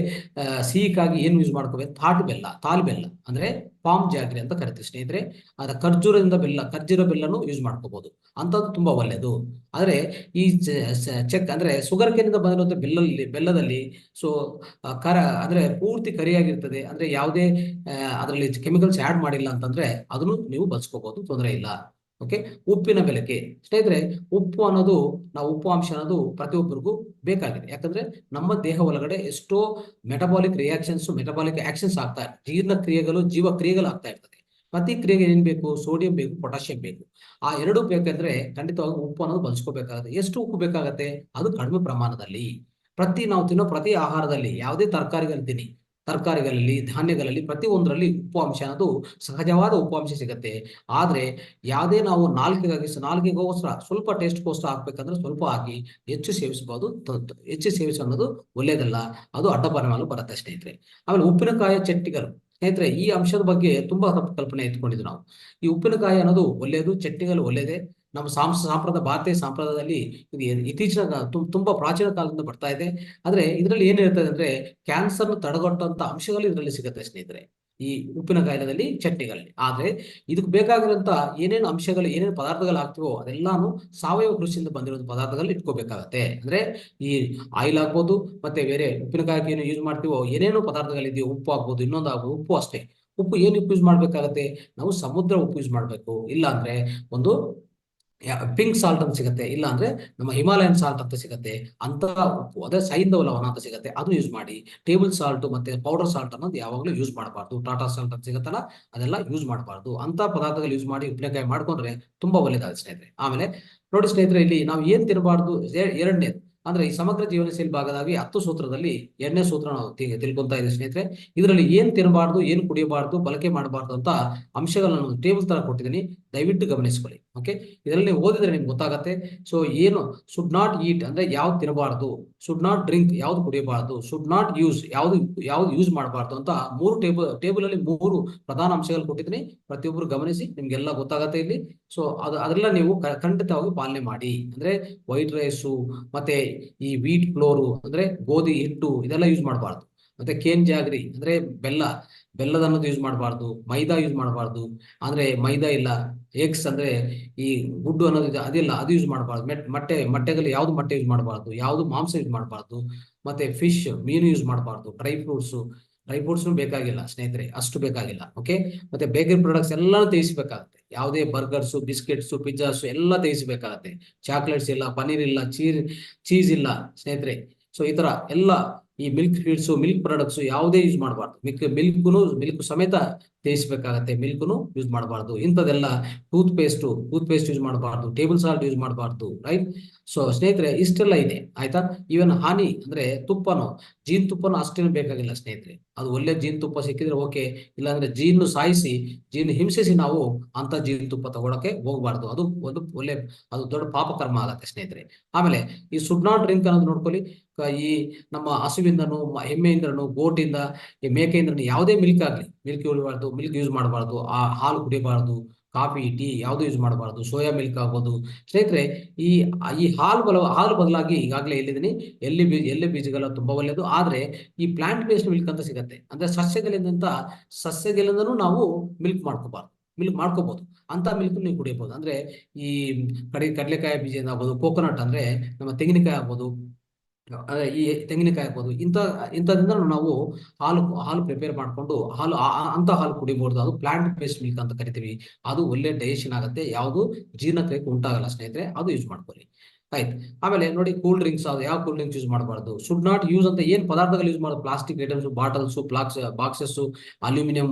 ಸಿಹಿಗಾಗಿ ಏನ್ ಯೂಸ್ ಮಾಡ್ಕೋಬೇಕು, ತಾಲ್ ಬೆಲ್ಲ ಅಂದ್ರೆ ಪಾಮ್ ಜಾಗ್ರಿ ಅಂತ ಕರಿತೀವಿ ಸ್ನೇಹಿತರೆ. ಅದ ಖರ್ಜೂರ ಬೆಲ್ಲನು ಯೂಸ್ ಮಾಡ್ಕೋಬಹುದು. ಅಂತದ್ದು ತುಂಬಾ ಒಳ್ಳೇದು. ಆದ್ರೆ ಈ ಅಂದ್ರೆ ಶುಗರ್ ಕೇನಿಂದ ಬಂದಿರುವಂತ ಬೆಲ್ಲದಲ್ಲಿ ಸೊ ಅಂದ್ರೆ ಪೂರ್ತಿ ಕರಿಯಾಗಿರ್ತದೆ. ಅಂದ್ರೆ ಯಾವುದೇ ಅದರಲ್ಲಿ ಕೆಮಿಕಲ್ಸ್ ಆಡ್ ಮಾಡಿಲ್ಲ ಅಂತಂದ್ರೆ ಅದನ್ನು ನೀವು ಬಳಸ್ಕೋಬಹುದು, ತೊಂದರೆ ಇಲ್ಲ. ಓಕೆ, ಉಪ್ಪಿನ ಬೆಲೆಕೆ ಸ್ನೇಹಿತರೆ, ಉಪ್ಪು ಅಂಶ ಅನ್ನೋದು ಪ್ರತಿಯೊಬ್ಬರಿಗೂ ಬೇಕಾಗಿದೆ. ಯಾಕಂದ್ರೆ ನಮ್ಮ ದೇಹ ಒಳಗಡೆ ಎಷ್ಟೋ ಮೆಟಬಾಲಿಕ್ ಆಕ್ಷನ್ಸ್ ಆಗ್ತಾ ಇರ್ತದೆ. ಜೀವ ಕ್ರಿಯೆಗಳು ಆಗ್ತಾ ಇರ್ತದೆ. ಪ್ರತಿ ಕ್ರಿಯೆಗೆ ಏನ್ ಬೇಕು, ಸೋಡಿಯಂ ಬೇಕು, ಪೊಟ್ಯಾಷಿಯಂ ಬೇಕು. ಆ ಎರಡು ಬೇಕಂದ್ರೆ ಖಂಡಿತವಾಗಿ ಉಪ್ಪು ಅನ್ನೋದು ಬಳಸ್ಕೋಬೇಕಾಗುತ್ತೆ. ಎಷ್ಟು ಉಪ್ಪು ಬೇಕಾಗತ್ತೆ, ಅದು ಕಡಿಮೆ ಪ್ರಮಾಣದಲ್ಲಿ. ನಾವು ತಿನ್ನೋ ಪ್ರತಿ ಆಹಾರದಲ್ಲಿ, ಯಾವುದೇ ತರಕಾರಿಗಳಲ್ಲಿ, ಧಾನ್ಯಗಳಲ್ಲಿ, ಪ್ರತಿ ಒಂದರಲ್ಲಿ ಉಪ್ಪು ಅಂಶ ಅನ್ನೋದು ಸಹಜವಾದ ಉಪ್ಪು ಅಂಶ ಸಿಗತ್ತೆ. ಆದ್ರೆ ಯಾವುದೇ ನಾವು ನಾಲ್ಕಿಗೋಸ್ಕರ ಸ್ವಲ್ಪ ಟೇಸ್ಟ್ಗೋಸ್ಕರ ಹಾಕ್ಬೇಕಂದ್ರೆ ಸ್ವಲ್ಪ ಹಾಕಿ ಹೆಚ್ಚು ಸೇವಿಸಬಹುದು. ಹೆಚ್ಚು ಸೇವಿಸ ಅನ್ನೋದು ಒಳ್ಳೇದಲ್ಲ, ಅದು ಅಡ್ಡ ಪರಿಣಾಮ ಬರುತ್ತೆ ಸ್ನೇಹಿತರೆ. ಆಮೇಲೆ ಉಪ್ಪಿನಕಾಯಿ ಚಟ್ನಿಗಳು ಸ್ನೇಹಿತರೆ, ಈ ಅಂಶದ ಬಗ್ಗೆ ತುಂಬಾ ತಪ್ಪು ಕಲ್ಪನೆ ಎತ್ಕೊಂಡಿದ್ವಿ ನಾವು. ಈ ಉಪ್ಪಿನಕಾಯಿ ಅನ್ನೋದು ಒಳ್ಳೆಯದು, ಚಟ್ನಿಗಳು ಒಳ್ಳೇದೇ. ನಮ್ಮ ಭಾರತೀಯ ಸಂಪ್ರದಾಯದಲ್ಲಿ ಇದು ಇತ್ತೀಚಿನ ತುಂಬಾ ಪ್ರಾಚೀನ ಕಾಲದಿಂದ ಬರ್ತಾ ಇದೆ. ಆದ್ರೆ ಇದರಲ್ಲಿ ಏನಿರ್ತದೆ ಅಂದ್ರೆ ಕ್ಯಾನ್ಸರ್ ತಡೆಗಟ್ಟುವಂತ ಅಂಶಗಳು ಇದರಲ್ಲಿ ಸಿಗುತ್ತೆ ಸ್ನೇಹಿತರೆ, ಈ ಉಪ್ಪಿನಕಾಯಿದಲ್ಲಿ, ಚಟ್ನಿಗಳಲ್ಲಿ. ಆದ್ರೆ ಇದಕ್ಕೆ ಬೇಕಾಗಿರುವಂತ ಏನೇನು ಅಂಶಗಳು, ಏನೇನು ಪದಾರ್ಥಗಳು ಹಾಕ್ತಿವೋ ಅದೆಲ್ಲಾನು ಸಾವಯವ ಕೃಷಿಯಿಂದ ಬಂದಿರೋ ಪದಾರ್ಥಗಳು ಇಟ್ಕೋಬೇಕಾಗತ್ತೆ. ಅಂದ್ರೆ ಈ ಆಯಿಲ್ ಆಗ್ಬೋದು, ಮತ್ತೆ ಬೇರೆ ಉಪ್ಪಿನಕಾಯಿಗೆ ಏನು ಯೂಸ್ ಮಾಡ್ತೀವೋ ಏನೇನು ಪದಾರ್ಥಗಳಿದೆಯೋ, ಉಪ್ಪು ಆಗ್ಬೋದು, ಇನ್ನೊಂದು ಆಗ್ಬೋದು. ಉಪ್ಪು ಅಷ್ಟೇ, ಉಪ್ಪು ಏನು ಯೂಸ್ ಮಾಡ್ಬೇಕಾಗತ್ತೆ, ನಾವು ಸಮುದ್ರ ಉಪ್ಪು ಯೂಸ್ ಮಾಡ್ಬೇಕು. ಇಲ್ಲ ಅಂದ್ರೆ ಒಂದು ಪಿಂಕ್ ಸಾಲ್ಟ್ ಅಂತ ಸಿಗುತ್ತೆ, ಇಲ್ಲ ಅಂದ್ರೆ ನಮ್ಮ ಹಿಮಾಲಯನ್ ಸಾಲ್ಟ್ ಅಂತ ಸಿಗುತ್ತೆ. ಅಂತ ಉಪ್ಪು, ಅದೇ ಸೈಂಧವ ಲವಣ ಅಂತ ಸಿಗುತ್ತೆ, ಅದು ಯೂಸ್ ಮಾಡಿ. ಟೇಬಲ್ ಸಾಲ್ಟ್ ಮತ್ತೆ ಪೌಡರ್ ಸಾಲ್ಟ್ ಅನ್ನೋದು ಯಾವಾಗಲೂ ಯೂಸ್ ಮಾಡಬಾರ್ದು. ಟಾಟಾ ಸಾಲ್ಟ್ ಅಂತ ಸಿಗುತ್ತಲ್ಲ, ಅದೆಲ್ಲ ಯೂಸ್ ಮಾಡಬಾರ್ದು. ಅಂತ ಪದಾರ್ಥಗಳು ಯೂಸ್ ಮಾಡಿ ಉಪ್ಪಿನಕಾಯಿ ಮಾಡ್ಕೊಂಡ್ರೆ ತುಂಬಾ ಒಳ್ಳೇದಾಗುತ್ತೆ ಸ್ನೇಹಿತರೆ. ಆಮೇಲೆ ನೋಡಿ ಸ್ನೇಹಿತರೆ, ಇಲ್ಲಿ ನಾವು ಏನ್ ತಿನ್ನಬಾರ್ದು, ಎರಡನೇದು ಅಂದ್ರೆ ಈ ಸಮಗ್ರ ಜೀವನ ಶೈಲಿ ಭಾಗದಾಗಿ 10 ಸೂತ್ರದಲ್ಲಿ 2ನೇ ಸೂತ್ರ ನಾವು ತಿಳ್ಕೊಂತಾ ಇದ್ದೀವಿ ಸ್ನೇಹಿತರೆ. ಇದರಲ್ಲಿ ಏನ್ ತಿನ್ನಬಾರ್ದು, ಏನ್ ಕುಡಿಯಬಾರ್ದು, ಬಳಕೆ ಮಾಡಬಾರ್ದು ಅಂತ ಅಂಶಗಳನ್ನು ಟೇಬಲ್ ತರ ಕೊಟ್ಟಿದ್ದೀನಿ, ದಯವಿಟ್ಟು ಗಮನಿಸ್ಕೊಳ್ಳಿ. ಓಕೆ, ಇದರಲ್ಲಿ ಓದಿದ್ರೆ ನಿಮ್ಗೆ ಗೊತ್ತಾಗತ್ತೆ. ಸೊ ಏನು ಶುಡ್ ನಾಟ್ ಈಟ್ ಅಂದ್ರೆ ಯಾವ್ದು ತಿನ್ನಬಾರ್ದು, ಶುಡ್ ನಾಟ್ ಡ್ರಿಂಕ್ ಯಾವ್ದು ಕುಡಿಯಬಾರ್ದು, ಶುಡ್ ನಾಟ್ ಯೂಸ್ ಯಾವ್ದು ಯೂಸ್ ಮಾಡಬಾರ್ದು ಅಂತ 3 ಟೇಬಲ್ ಅಲ್ಲಿ 3 ಪ್ರಧಾನ ಅಂಶಗಳು ಕೊಟ್ಟಿದ್ದೀನಿ. ಪ್ರತಿಯೊಬ್ಬರು ಗಮನಿಸಿ, ನಿಮ್ಗೆಲ್ಲ ಗೊತ್ತಾಗತ್ತೆ ಇಲ್ಲಿ. ಸೊ ಅದೆಲ್ಲ ನೀವು ಖಂಡಿತವಾಗಿ ಪಾಲನೆ ಮಾಡಿ. ಅಂದ್ರೆ ವೈಟ್ ರೈಸು ಮತ್ತೆ ಈ ವೀಟ್ ಫ್ಲೋರು ಅಂದ್ರೆ ಗೋಧಿ ಹಿಟ್ಟು ಇದೆಲ್ಲ ಯೂಸ್ ಮಾಡಬಾರ್ದು. ಮತ್ತೆ ಕೇನ್ ಜಾಗ್ರಿ ಅಂದ್ರೆ ಬೆಲ್ಲ, ಬೆಲ್ಲದನ್ನೋದು ಯೂಸ್ ಮಾಡಬಾರ್ದು. ಮೈದಾ ಯೂಸ್ ಮಾಡಬಾರ್ದು. ಅಂದ್ರೆ ಮೈದಾ ಇಲ್ಲ. ಎಗ್ಸ್ ಅಂದ್ರೆ ಈ ಗುಡ್ಡು ಅನ್ನೋದು ಅದಿಲ್ಲ, ಅದು ಯೂಸ್ ಮಾಡಬಾರ್ದು. ಮೊಟ್ಟೆದಲ್ಲಿ ಯಾವ್ದು ಮೊಟ್ಟೆ ಯೂಸ್ ಮಾಡಬಾರ್ದು, ಯಾವ್ದು ಮಾಂಸ ಯೂಸ್ ಮಾಡಬಾರ್ದು. ಮತ್ತೆ ಫಿಶ್, ಮೀನು ಯೂಸ್ ಮಾಡಬಾರ್ದು. ಡ್ರೈ ಫ್ರೂಟ್ಸ್ ಬೇಕಾಗಿಲ್ಲ ಸ್ನೇಹಿತರೆ, ಅಷ್ಟು ಬೇಕಾಗಿಲ್ಲ. ಓಕೆ. ಮತ್ತೆ ಬೇಕರಿ ಪ್ರಾಡಕ್ಟ್ಸ್ ಎಲ್ಲಾನು ತ್ಯಜಿಸಬೇಕಾಗುತ್ತೆ. ಯಾವುದೇ ಬರ್ಗರ್ಸು, ಬಿಸ್ಕೆಟ್ಸು, ಪಿಜ್ಜಾಸು ಎಲ್ಲ ತ್ಯಜಿಸಬೇಕಾಗತ್ತೆ. ಚಾಕ್ಲೇಟ್ಸ್ ಇಲ್ಲ, ಪನ್ನೀರ್ ಇಲ್ಲ, ಚೀಸ್ ಇಲ್ಲ ಸ್ನೇಹಿತರೆ. ಸೊ ಈ ತರ ಎಲ್ಲ ಈ ಮಿಲ್ಕ್ ಫೀಡ್ಸು, ಮಿಲ್ಕ್ ಪ್ರಾಡಕ್ಟ್ಸ್ ಯಾವುದೇ ಯೂಸ್ ಮಾಡಬಾರ್ದು. ಮಿಲ್ಕ್ ಸಮೇತ ತ್ಯಜಿಸಬೇಕಾಗತ್ತೆ. ಮಿಲ್ಕ್ನು ಯೂಸ್ ಮಾಡಬಾರ್ದು. ಇಂಥದೆಲ್ಲ ಟೂತ್ ಪೇಸ್ಟ್ ಯೂಸ್ ಮಾಡಬಾರ್ದು. ಟೇಬಲ್ ಸಾಲ್ಟ್ ಯೂಸ್ ಮಾಡಬಾರ್ದು. ರೈಟ್. ಸೊ ಸ್ನೇಹಿತರೆ ಇಷ್ಟೆಲ್ಲ ಇದೆ ಆಯ್ತಾ. ಇವನ್ ಹಾನಿ ಅಂದ್ರೆ ಜೀನ್ ತುಪ್ಪನು ಅಷ್ಟೇನು ಬೇಕಾಗಿಲ್ಲ ಸ್ನೇಹಿತರೆ. ಅದು ಒಳ್ಳೆ ಜೀನ್ ತುಪ್ಪ ಸಿಕ್ಕಿದ್ರೆ ಓಕೆ, ಇಲ್ಲಾಂದ್ರೆ ಜೀನ್ ಹಿಂಸಿಸಿ ನಾವು ಅಂತ ಜೀನ್ ತುಪ್ಪ ತಗೊಳಕ್ಕೆ ಹೋಗ್ಬಾರ್ದು. ಅದು ಒಂದು ಅದು ದೊಡ್ಡ ಪಾಪ ಕರ್ಮ ಆಗತ್ತೆ ಸ್ನೇಹಿತರೆ. ಆಮೇಲೆ ಈ ಸುಡ್ ನಾಟ್ ಡ್ರಿಂಕ್ ಅನ್ನೋದು ನೋಡ್ಕೊಳ್ಳಿ. ಈ ನಮ್ಮ ಹಸುವಿಂದನು, ಎಮ್ಮೆಯಿಂದನು, ಗೋಟಿಂದ, ಈ ಮೇಕೆಯಿಂದನು ಯಾವುದೇ ಮಿಲ್ಕ್ ಆಗಲಿ, ಮಿಲ್ಕ್ ಯೂಸ್ ಮಾಡಬಾರ್ದು. ಆ ಹಾಲು ಕುಡಿಬಾರ್ದು. ಕಾಫಿ, ಟೀ ಯಾವುದು ಯೂಸ್ ಮಾಡಬಾರ್ದು. ಸೋಯಾ ಮಿಲ್ಕ್ ಆಗ್ಬೋದು ಸ್ನೇಹಿತರೆ. ಈ ಈ ಹಾಲು ಬದಲಾಗಿ ಈಗಾಗಲೇ ಹೇಳಿದೀನಿ, ಎಲ್ಲಿ ಬೀಜಗಳ ತುಂಬಾ ಒಳ್ಳೆಯದು. ಆದ್ರೆ ಈ ಪ್ಲಾಂಟ್ ಬೇಸ್ಡ್ ಮಿಲ್ಕ್ ಅಂತ ಸಿಗತ್ತೆ, ಅಂದ್ರೆ ಸಸ್ಯಗಳಿಂದನೂ ನಾವು ಮಿಲ್ಕ್ ಮಾಡ್ಕೋಬಹುದು. ಅಂತ ಮಿಲ್ಕ್ ನೀವು ಕುಡಿಯಬಹುದು. ಅಂದ್ರೆ ಈ ಕಡಲೆಕಾಯಿ ಬೀಜದಿಂದ ಆಗ್ಬೋದು, ಕೋಕೋನಟ್ ಅಂದ್ರೆ ನಮ್ಮ ತೆಂಗಿನಕಾಯಿ ಆಗ್ಬೋದು, ಈ ತೆಂಗಿನಕಾಯಿ ಆಗ್ಬೋದು, ಇಂಥದ್ರಿಂದ ನಾವು ಹಾಲು ಪ್ರಿಪೇರ್ ಮಾಡ್ಕೊಂಡು ಅಂತ ಹಾಲು ಕುಡಿಬಹುದು. ಅದು ಪ್ಲಾಂಟ್ ಬೇಸ್ಡ್ ಮಿಲ್ಕ್ ಅಂತ ಕರಿತೀವಿ. ಅದು ಒಳ್ಳೆ ಡೈಜೆಷನ್ ಆಗುತ್ತೆ, ಯಾವುದು ಜೀರ್ಣಕ್ರಿಯೆ ಉಂಟಾಗಲ್ಲ ಸ್ನೇಹಿತರೆ. ಅದು ಯೂಸ್ ಮಾಡ್ಕೊಳ್ಳಿ. ಆಯ್ತು. ಆಮೇಲೆ ನೋಡಿ, ಕೂಲ್ ಡ್ರಿಂಕ್ಸ್, ಅದು ಯಾವ ಕೂಲ್ ಡ್ರಿಂಕ್ಸ್ ಯೂಸ್ ಮಾಡಬಾರ್ದು. ಶುಡ್ ನಾಟ್ ಯೂಸ್ ಅಂತ ಏನ್ ಪದಾರ್ಥಗಳು ಯೂಸ್ ಮಾಡೋದು, plastic items, bottles, boxes, aluminium,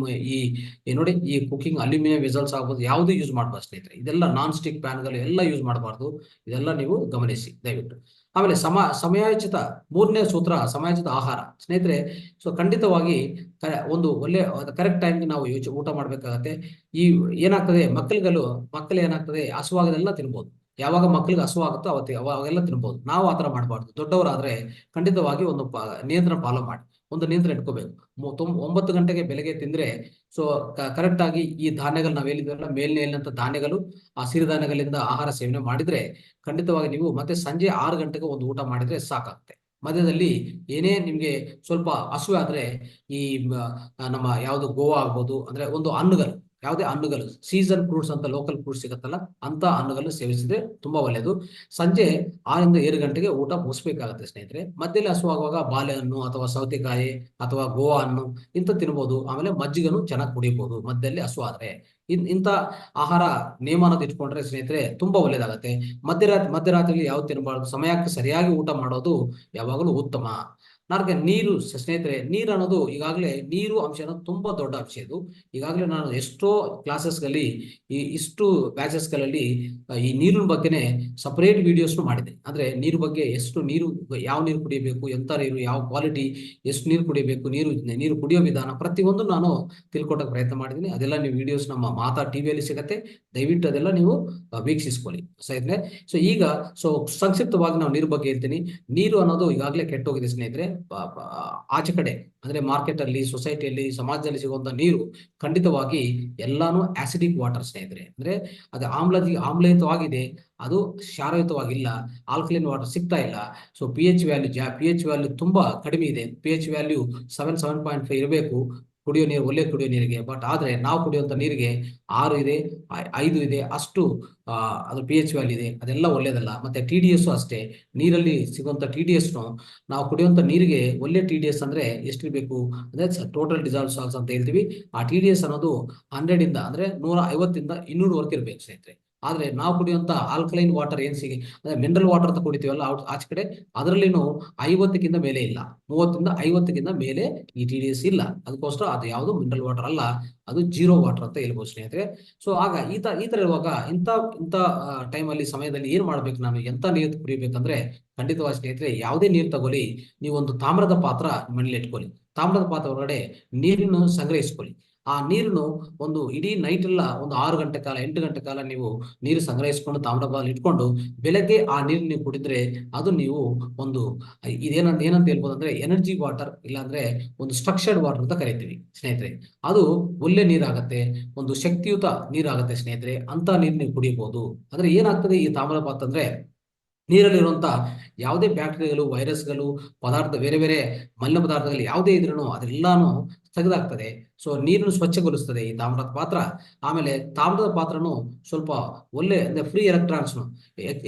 ನೋಡಿ ಈ ಕುಕಿಂಗ್ ಅಲ್ಯೂಮಿನಿಯಂ ವೆಸಲ್ಸ್ ಆಗ್ಬೋದು, ಯಾವುದು ಯೂಸ್ ಮಾಡಬಾರ್ದು ಸ್ನೇಹಿತರೆ. ಇದೆಲ್ಲ ನಾನ್ ಸ್ಟಿಕ್ ಪ್ಯಾನ್ಗಳು ಎಲ್ಲ ಯೂಸ್ ಮಾಡಬಾರ್ದು. ಇದೆಲ್ಲ ನೀವು ಗಮನಿಸಿ ದಯವಿಟ್ಟು. ಆಮೇಲೆ ಸಮಯೋಚಿತ, ಮೂರನೇ ಸೂತ್ರ ಸಮಯೋಚಿತ ಆಹಾರ ಸ್ನೇಹಿತರೆ. ಸೊ ಖಂಡಿತವಾಗಿ ಒಂದು ಒಳ್ಳೆ ಕರೆಕ್ಟ್ ಟೈಮ್ಗೆ ನಾವು ಊಟ ಮಾಡ್ಬೇಕಾಗತ್ತೆ. ಈ ಏನಾಗ್ತದೆ, ಮಕ್ಕಳು ಏನಾಗ್ತದೆ, ಹಸುವಾಗದೆಲ್ಲ ತಿನ್ಬೋದು. ಯಾವಾಗ ಮಕ್ಕಳಿಗೆ ಹಸುವಾಗುತ್ತೋ ಅವಾಗೆಲ್ಲ ತಿನ್ಬೋದು. ನಾವು ಆತರ ಮಾಡಬಾರ್ದು. ದೊಡ್ಡವರಾದ್ರೆ ಖಂಡಿತವಾಗಿ ಒಂದು ನಿಯಂತ್ರಣ ಫಾಲೋ ಮಾಡಿ, ಒಂದು ನಿಯಂತ್ರಣ ಇಟ್ಕೋಬೇಕು. 9 ಗಂಟೆಗೆ ಬೆಳಗ್ಗೆ ತಿಂದ್ರೆ, ಸೊ ಕರೆಕ್ಟ್ ಆಗಿ ಈ ಧಾನ್ಯಗಳು ನಾವು ಹೇಳಿದ್ವಲ್ಲ, ಮೇಲ್ನೇಲಿನಂತ ಧಾನ್ಯಗಳು, ಆ ಸಿರಿಧಾನ್ಯಗಳಿಂದ ಆಹಾರ ಸೇವನೆ ಮಾಡಿದ್ರೆ ಖಂಡಿತವಾಗಿ ನೀವು ಮತ್ತೆ ಸಂಜೆ 6 ಗಂಟೆಗೆ ಒಂದು ಊಟ ಮಾಡಿದ್ರೆ ಸಾಕಾಗುತ್ತೆ. ಮಧ್ಯದಲ್ಲಿ ಏನೇ ನಿಮ್ಗೆ ಸ್ವಲ್ಪ ಹಸುವೆ ಆದ್ರೆ ಈ ನಮ್ಮ ಯಾವ್ದು ಗೋವಾ ಆಗ್ಬೋದು, ಅಂದ್ರೆ ಒಂದು ಹಣ್ಣುಗಳು, ಯಾವುದೇ ಹಣ್ಣುಗಳು, ಸೀಸನ್ ಫ್ರೂಟ್ಸ್ ಅಂತ ಲೋಕಲ್ ಫ್ರೂಟ್ಸ್ ಸಿಗುತ್ತಲ್ಲ, ಅಂತ ಹಣ್ಣುಗಳು ಸೇವಿಸಿದ್ರೆ ತುಂಬಾ ಒಳ್ಳೆಯದು. ಸಂಜೆ 6 ರಿಂದ 7 ಗಂಟೆಗೆ ಊಟ ಮುಗಿಸ್ಬೇಕಾಗತ್ತೆ ಸ್ನೇಹಿತರೆ. ಮಧ್ಯದಲ್ಲಿ ಹಸುವಾಗುವಾಗ ಬಾಳೆಹಣ್ಣು ಅಥವಾ ಸೌತೆಕಾಯಿ ಅಥವಾ ಗೋವಾ ಹಣ್ಣು ಇಂಥ ತಿನ್ಬೋದು. ಆಮೇಲೆ ಮಜ್ಜಿಗೆನು ಚೆನ್ನಾಗಿ ಕುಡಿಯಬಹುದು ಮಧ್ಯದಲ್ಲಿ ಹಸು ಆದ್ರೆ. ಇಂಥ ಆಹಾರ ನಿಯಮ ಅನ್ನೋದು ಇಟ್ಕೊಂಡ್ರೆ ಸ್ನೇಹಿತರೆ ತುಂಬಾ ಒಳ್ಳೇದಾಗತ್ತೆ. ಮಧ್ಯರಾತ್ರಿಯಲ್ಲಿ ಯಾವ್ದು ತಿನ್ನಬಾರ್ದು, ಸಮಯಕ್ಕೆ ಸರಿಯಾಗಿ ಊಟ ಮಾಡೋದು ಯಾವಾಗಲೂ ಉತ್ತಮ. ನೀರು ಸ್ನೇಹಿತರೆ, ನೀರು ಅನ್ನೋದು ಈಗಾಗಲೇ, ನೀರು ಅಂಶ ಅನ್ನೋದು ತುಂಬಾ ದೊಡ್ಡ ಅಂಶ. ಇದು ಈಗಾಗಲೇ ನಾನು ಎಷ್ಟೋ ಕ್ಲಾಸಸ್ಗಳಲ್ಲಿ, ಇಷ್ಟು ಬ್ಯಾಚಸ್ಗಳಲ್ಲಿ ಈ ನೀರಿನ ಬಗ್ಗೆನೆ ಸಪರೇಟ್ ವಿಡಿಯೋಸ್ ಮಾಡಿದೆ. ಅಂದ್ರೆ ನೀರು ಬಗ್ಗೆ, ಯಾವ ನೀರು ಕುಡಿಯಬೇಕು, ಎಂತ ನೀರು, ಯಾವ ಕ್ವಾಲಿಟಿ, ಎಷ್ಟು ನೀರು ಕುಡಿಯಬೇಕು, ನೀರು ಕುಡಿಯೋ ವಿಧಾನ, ಪ್ರತಿಯೊಂದು ನಾನು ತಿಳ್ಕೊಟ್ಟಕ್ಕೆ ಪ್ರಯತ್ನ ಮಾಡಿದ್ದೀನಿ. ಅದೆಲ್ಲ ನೀವು ವಿಡಿಯೋಸ್ ನಮ್ಮ ಮಾತಾ ಟಿವಿಯಲ್ಲಿ ಸಿಗತ್ತೆ, ದಯವಿಟ್ಟು ಅದೆಲ್ಲ ನೀವು ವೀಕ್ಷಿಸ್ಕೊಳ್ಳಿ ಸ್ನೇಹಿತರೆ. ಸೊ ಸಂಕ್ಷಿಪ್ತವಾಗಿ ನಾವು ನೀರು ಬಗ್ಗೆ ಹೇಳ್ತೀನಿ. ನೀರು ಅನ್ನೋದು ಈಗಾಗಲೇ ಕೆಟ್ಟೋಗಿದೆ ಸ್ನೇಹಿತರೆ. ಆಚೆ ಕಡೆ ಅಂದ್ರೆ ಮಾರ್ಕೆಟ್ ಅಲ್ಲಿ, ಸೊಸೈಟಿಯಲ್ಲಿ, ಸಮಾಜದಲ್ಲಿ ಸಿಗುವಂತ ನೀರು ಖಂಡಿತವಾಗಿ ಎಲ್ಲಾನು ಆಸಿಡಿಕ್ ವಾಟರ್ ಸ್ನೇಹಿತರೆ. ಅಂದ್ರೆ ಅದು ಆಮ್ಲಯುತವಾಗಿದೆ, ಅದು ಕ್ಷಾರಯುತವಾಗಿಲ್ಲ. ಆಲ್ಕಲೈನ್ ವಾಟರ್ ಸಿಗ್ತಾ ಇಲ್ಲ. ಸೊ ಪಿ ಎಚ್ ವ್ಯಾಲ್ಯೂ ತುಂಬಾ ಕಡಿಮೆ ಇದೆ. ಪಿ ಎಚ್ ವ್ಯಾಲ್ಯೂ 7.5 ಇರಬೇಕು ಒಳ್ಳೆ ಕುಡಿಯೋ ನೀರಿಗೆ. ಬಟ್ ಆದ್ರೆ ನಾವು ಕುಡಿಯುವಂತ ನೀರಿಗೆ 6 ಇದೆ, 5 ಇದೆ, ಅಷ್ಟು ಅದು ಪಿ ಎಚ್ ವ್ಯಾಲ್ಯೂ ಇದೆ. ಅದೆಲ್ಲ ಒಳ್ಳೇದಲ್ಲ. ಮತ್ತೆ TDS ಅಷ್ಟೇ, ನೀರಲ್ಲಿ ಸಿಗುವಂತ TDS ನಾವು ಕುಡಿಯುವಂತ ನೀರಿಗೆ ಒಳ್ಳೆ TDS ಅಂದ್ರೆ ಎಷ್ಟಿರ್ಬೇಕು ಅಂದ್ರೆ ಟೋಟಲ್ ಡಿಸಾಲ್ವ್ ಸಾಲ್ಟ್ಸ್ ಅಂತ ಹೇಳ್ತೀವಿ. ಆ TDS ಅನ್ನೋದು 100 ಇಂದ, ಅಂದ್ರೆ 150 ಇಂದ 200 ಇರ್ಬೇಕು ಸ್ನೇಹಿತರೆ. ಆದ್ರೆ ನಾವು ಕುಡಿಯುವಂತ ಆಲ್ಕಲೈನ್ ವಾಟರ್ ಅಂದ್ರೆ ಮಿನರಲ್ ವಾಟರ್ ಅಂತ ಕುಡಿತೀವಲ್ಲ ಆಚೆ ಕಡೆ, ಅದರಲ್ಲಿನೂ 50ಕ್ಕಿಂತ ಮೇಲೆ ಇಲ್ಲ, 30 ಇಂದ 50ಕ್ಕಿಂತ ಮೇಲೆ ಈ TDS ಇಲ್ಲ. ಅದಕ್ಕೋಸ್ಕರ ಅದು ಯಾವುದು ಮಿನರಲ್ ವಾಟರ್ ಅಲ್ಲ, ಅದು ಜೀರೋ ವಾಟರ್ ಅಂತ ಹೇಳ್ಬೋದು ಸ್ನೇಹಿತರೆ. ಸೊ ಆಗ ಈ ತರ ಇರುವಾಗ ಇಂಥ ಟೈಮಲ್ಲಿ, ಸಮಯದಲ್ಲಿ ಏನ್ ಮಾಡ್ಬೇಕು, ನಾನು ಎಂತ ನೀರು ಕುಡಿಬೇಕಂದ್ರೆ ಖಂಡಿತವಾಗಿ ಸ್ನೇಹಿತರೆ, ಯಾವುದೇ ನೀರು ತಗೊಳ್ಳಿ, ನೀವು ಒಂದು ತಾಮ್ರದ ಪಾತ್ರ ಮನೇಲಿ ಇಟ್ಕೊಳ್ಳಿ. ತಾಮ್ರದ ಪಾತ್ರ ಹೊರಗಡೆ ನೀರನ್ನು ಸಂಗ್ರಹಿಸ್ಕೊಳ್ಳಿ. ಆ ನೀರನ್ನು ಒಂದು ಇಡೀ ನೈಟ್ ಎಲ್ಲ ಒಂದು 6 ಗಂಟೆ ಕಾಲ, 8 ಗಂಟೆ ಕಾಲ ನೀವು ನೀರು ಸಂಗ್ರಹಿಸಿಕೊಂಡು ತಾಮ್ರದಲ್ಲಿ ಇಟ್ಕೊಂಡು ಬೆಳಗ್ಗೆ ಆ ನೀರು ನೀವು ಕುಡಿದ್ರೆ, ಅದು ನೀವು ಒಂದು ಏನಂತ ಹೇಳ್ಬೋದು ಅಂದ್ರೆ ಎನರ್ಜಿ ವಾಟರ್, ಇಲ್ಲಾಂದ್ರೆ ಒಂದು ಸ್ಟ್ರಕ್ಚರ್ಡ್ ವಾಟರ್ ಅಂತ ಕರಿತೀವಿ ಸ್ನೇಹಿತರೆ. ಅದು ಒಳ್ಳೆ ನೀರಾಗತ್ತೆ, ಒಂದು ಶಕ್ತಿಯುತ ನೀರಾಗತ್ತೆ ಸ್ನೇಹಿತರೆ. ಅಂತ ನೀರು ನೀವು ಕುಡಿಯಬಹುದು. ಅಂದ್ರೆ ಏನಾಗ್ತದೆ ಈ ತಾಮ್ರಪಾತ್ರ ಅಂದ್ರೆ, ನೀರಲ್ಲಿರುವಂತ ಯಾವುದೇ ಬ್ಯಾಕ್ಟೀರಿಯಾಗಳು, ವೈರಸ್ಗಳು, ಪದಾರ್ಥ, ಬೇರೆ ಬೇರೆ ಮಲಿನ ಪದಾರ್ಥಗಳು ಯಾವುದೇ ಇದ್ರೂ ಅದೆಲ್ಲಾನು ತೆಗೆದಾಕ್ತದೆ. ಸೊ ನೀರನ್ನು ಸ್ವಚ್ಛಗೊಳಿಸ್ತದೆ ಈ ತಾಮ್ರದ ಪಾತ್ರ. ಆಮೇಲೆ ತಾಮ್ರದ ಪಾತ್ರನು ಸ್ವಲ್ಪ ಒಳ್ಳೆ ಅಂದ್ರೆ ಫ್ರೀ ಎಲೆಕ್ಟ್ರಾನ್ಸ್ನು,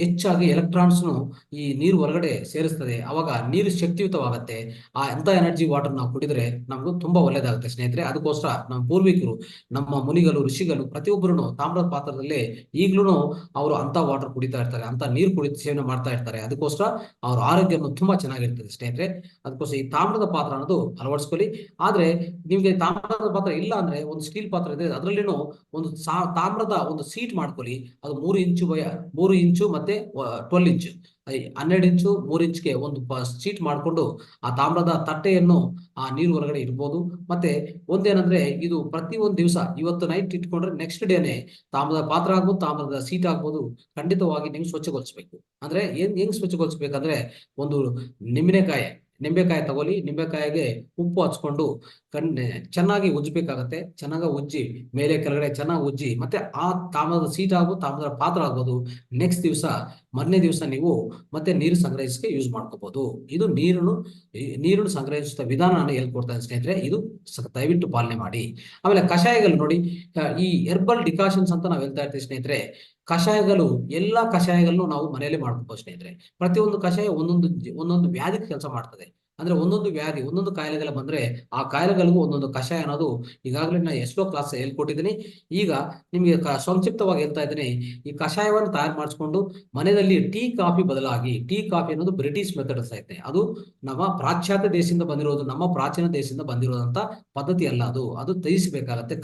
ಹೆಚ್ಚಾಗಿ ಎಲೆಕ್ಟ್ರಾನ್ಸ್ನು ಈ ನೀರು ಹೊರಗಡೆ ಸೇರಿಸ್ತದೆ. ಅವಾಗ ನೀರು ಶಕ್ತಿಯುತವಾಗುತ್ತೆ. ಎಂತ ಎನರ್ಜಿ ವಾಟರ್ ನಾವು ಕುಡಿದ್ರೆ ನಮಗೂ ತುಂಬಾ ಒಳ್ಳೇದಾಗುತ್ತೆ ಸ್ನೇಹಿತರೆ. ಅದಕ್ಕೋಸ್ಕರ ನಮ್ಮ ಪೂರ್ವಿಕರು, ನಮ್ಮ ಮುನಿಗಳು, ಋಷಿಗಳು ಪ್ರತಿಯೊಬ್ಬರು ತಾಮ್ರದ ಪಾತ್ರದಲ್ಲೇ ಈಗ್ಲೂ ಅವರು ಅಂತ ವಾಟರ್ ಕುಡಿತಾ ಇರ್ತಾರೆ, ಅಂತ ನೀರು ಸೇವನೆ ಮಾಡ್ತಾ ಇರ್ತಾರೆ. ಅದಕ್ಕೋಸ್ಕರ ಅವ್ರ ಆರೋಗ್ಯವನ್ನು ತುಂಬಾ ಚೆನ್ನಾಗಿರ್ತದೆ ಸ್ನೇಹಿತರೆ. ಅದಕ್ಕೋಸ್ಕರ ಈ ತಾಮ್ರದ ಪಾತ್ರ ಅನ್ನೋದು ಅಳವಡಿಸ್ಕೊಳ್ಳಿ. ಆದ್ರೆ ನಿಮ್ಗೆ ತಾಮ್ರದ ಪಾತ್ರ ಇಲ್ಲ ಅಂದ್ರೆ ಒಂದು ಸ್ಟೀಲ್ ಪಾತ್ರ ಇದೆ, ಅದರಲ್ಲಿನೂ ಒಂದು ತಾಮ್ರದ ಒಂದು ಸೀಟ್ ಮಾಡ್ಕೊಳ್ಳಿ. ಅದು 3 ಇಂಚು ಮತ್ತೆ 12 ಇಂಚು, 12 ಇಂಚು 3 ಇಂಚ್ಗೆ ಒಂದು ಸೀಟ್ ಮಾಡಿಕೊಂಡು ಆ ತಾಮ್ರದ ತಟ್ಟೆಯನ್ನು ಆ ನೀರು ಹೊರಗಡೆ ಇಡ್ಬೋದು. ಮತ್ತೆ ಒಂದೇನಂದ್ರೆ ಇದು ಪ್ರತಿ ಒಂದು ದಿವಸ, ಇವತ್ತು ನೈಟ್ ಇಟ್ಕೊಂಡ್ರೆ ನೆಕ್ಸ್ಟ್ ಡೇನೆ ತಾಮ್ರದ ಪಾತ್ರ ಆಗ್ಬೋದು, ತಾಮ್ರದ ಸೀಟ್ ಆಗ್ಬೋದು, ಖಂಡಿತವಾಗಿ ನೀವು ಸ್ವಚ್ಛಗೊಳಿಸ್ಬೇಕು. ಅಂದ್ರೆ ಹೆಂಗ್ ಸ್ವಚ್ಛಗೊಳಿಸ್ಬೇಕಂದ್ರೆ, ಒಂದು ನಿಂಬೆಕಾಯಿ ತಗೊಳ್ಳಿ. ನಿಂಬೆಕಾಯಿಗೆ ಉಪ್ಪು ಹಚ್ಕೊಂಡು ಚೆನ್ನಾಗಿ ಉಜ್ಜಬೇಕಾಗತ್ತೆ. ಚೆನ್ನಾಗಿ ಉಜ್ಜಿ ಮೇಲೆ ಕೆಳಗಡೆ ಚೆನ್ನಾಗಿ ಉಜ್ಜಿ, ಮತ್ತೆ ಆ ತಾಮ್ರದ ಸೀಟ್ ಆಗ್ಬೋದು, ತಾಮ್ರದ ಪಾತ್ರ ಆಗ್ಬೋದು, ನೆಕ್ಸ್ಟ್ ದಿವಸ ಮೊದಲನೇ ದಿವಸ ನೀವು ಮತ್ತೆ ನೀರು ಸಂಗ್ರಹಿಸಕ್ಕೆ ಯೂಸ್ ಮಾಡ್ಕೋಬಹುದು. ಇದು ನೀರನ್ನು ಸಂಗ್ರಹಿಸಿದ ವಿಧಾನ ನಾನು ಹೇಳ್ಕೊಡ್ತೇನೆ ಸ್ನೇಹಿತರೆ. ಇದು ದಯವಿಟ್ಟು ಪಾಲನೆ ಮಾಡಿ. ಆಮೇಲೆ ಕಷಾಯಗಳು ನೋಡಿ, ಈ ಹೆರ್ಬಲ್ ಡಿಕಾಷನ್ಸ್ ಅಂತ ನಾವು ಹೇಳ್ತಾ ಇರ್ತೀವಿ ಸ್ನೇಹಿತರೆ. ಕಷಾಯಗಳು, ಎಲ್ಲಾ ಕಷಾಯಗಳನ್ನು ನಾವು ಮನೆಯಲ್ಲೇ ಮಾಡ್ಕೋಬಹುದು ಸ್ನೇಹಿತರೆ. ಪ್ರತಿಯೊಂದು ಕಷಾಯ ಒಂದೊಂದು ವ್ಯಾಧಿ ಕೆಲಸ ಮಾಡ್ತದೆ. ಅಂದ್ರೆ ಒಂದೊಂದು ವ್ಯಾಧಿ, ಒಂದೊಂದು ಕಾಯಿಲೆಗಳ ಬಂದ್ರೆ ಆ ಕಾಯಿಲೆಗಳಿಗೂ ಒಂದೊಂದು ಕಷಾಯ ಅನ್ನೋದು ಈಗಾಗಲೇ ನಾನು ಎಷ್ಟೋ ಕ್ಲಾಸ್ ಹೇಳ್ಕೊಟ್ಟಿದ್ದೀನಿ. ಈಗ ನಿಮ್ಗೆ ಸಂಕ್ಷಿಪ್ತವಾಗಿ ಹೇಳ್ತಾ ಇದ್ದೀನಿ. ಈ ಕಷಾಯವನ್ನು ತಯಾರು ಮಾಡಿಸ್ಕೊಂಡು ಮನೆಯಲ್ಲಿ ಟೀ ಕಾಫಿ ಬದಲಾಗಿ, ಟೀ ಕಾಫಿ ಅನ್ನೋದು ಬ್ರಿಟಿಷ್ ಮೆಥಡ್ಸ್ ಐತೆ. ಅದು ನಮ್ಮ ಪಾಶ್ಚಾತ್ಯ ದೇಶದಿಂದ ಬಂದಿರೋದು, ನಮ್ಮ ಪ್ರಾಚೀನ ದೇಶದಿಂದ ಬಂದಿರೋದಂತ ಪದ್ಧತಿ ಅಲ್ಲ. ಅದು ತ್ಯಜಿಸಬೇಕಾಗತ್ತೆ.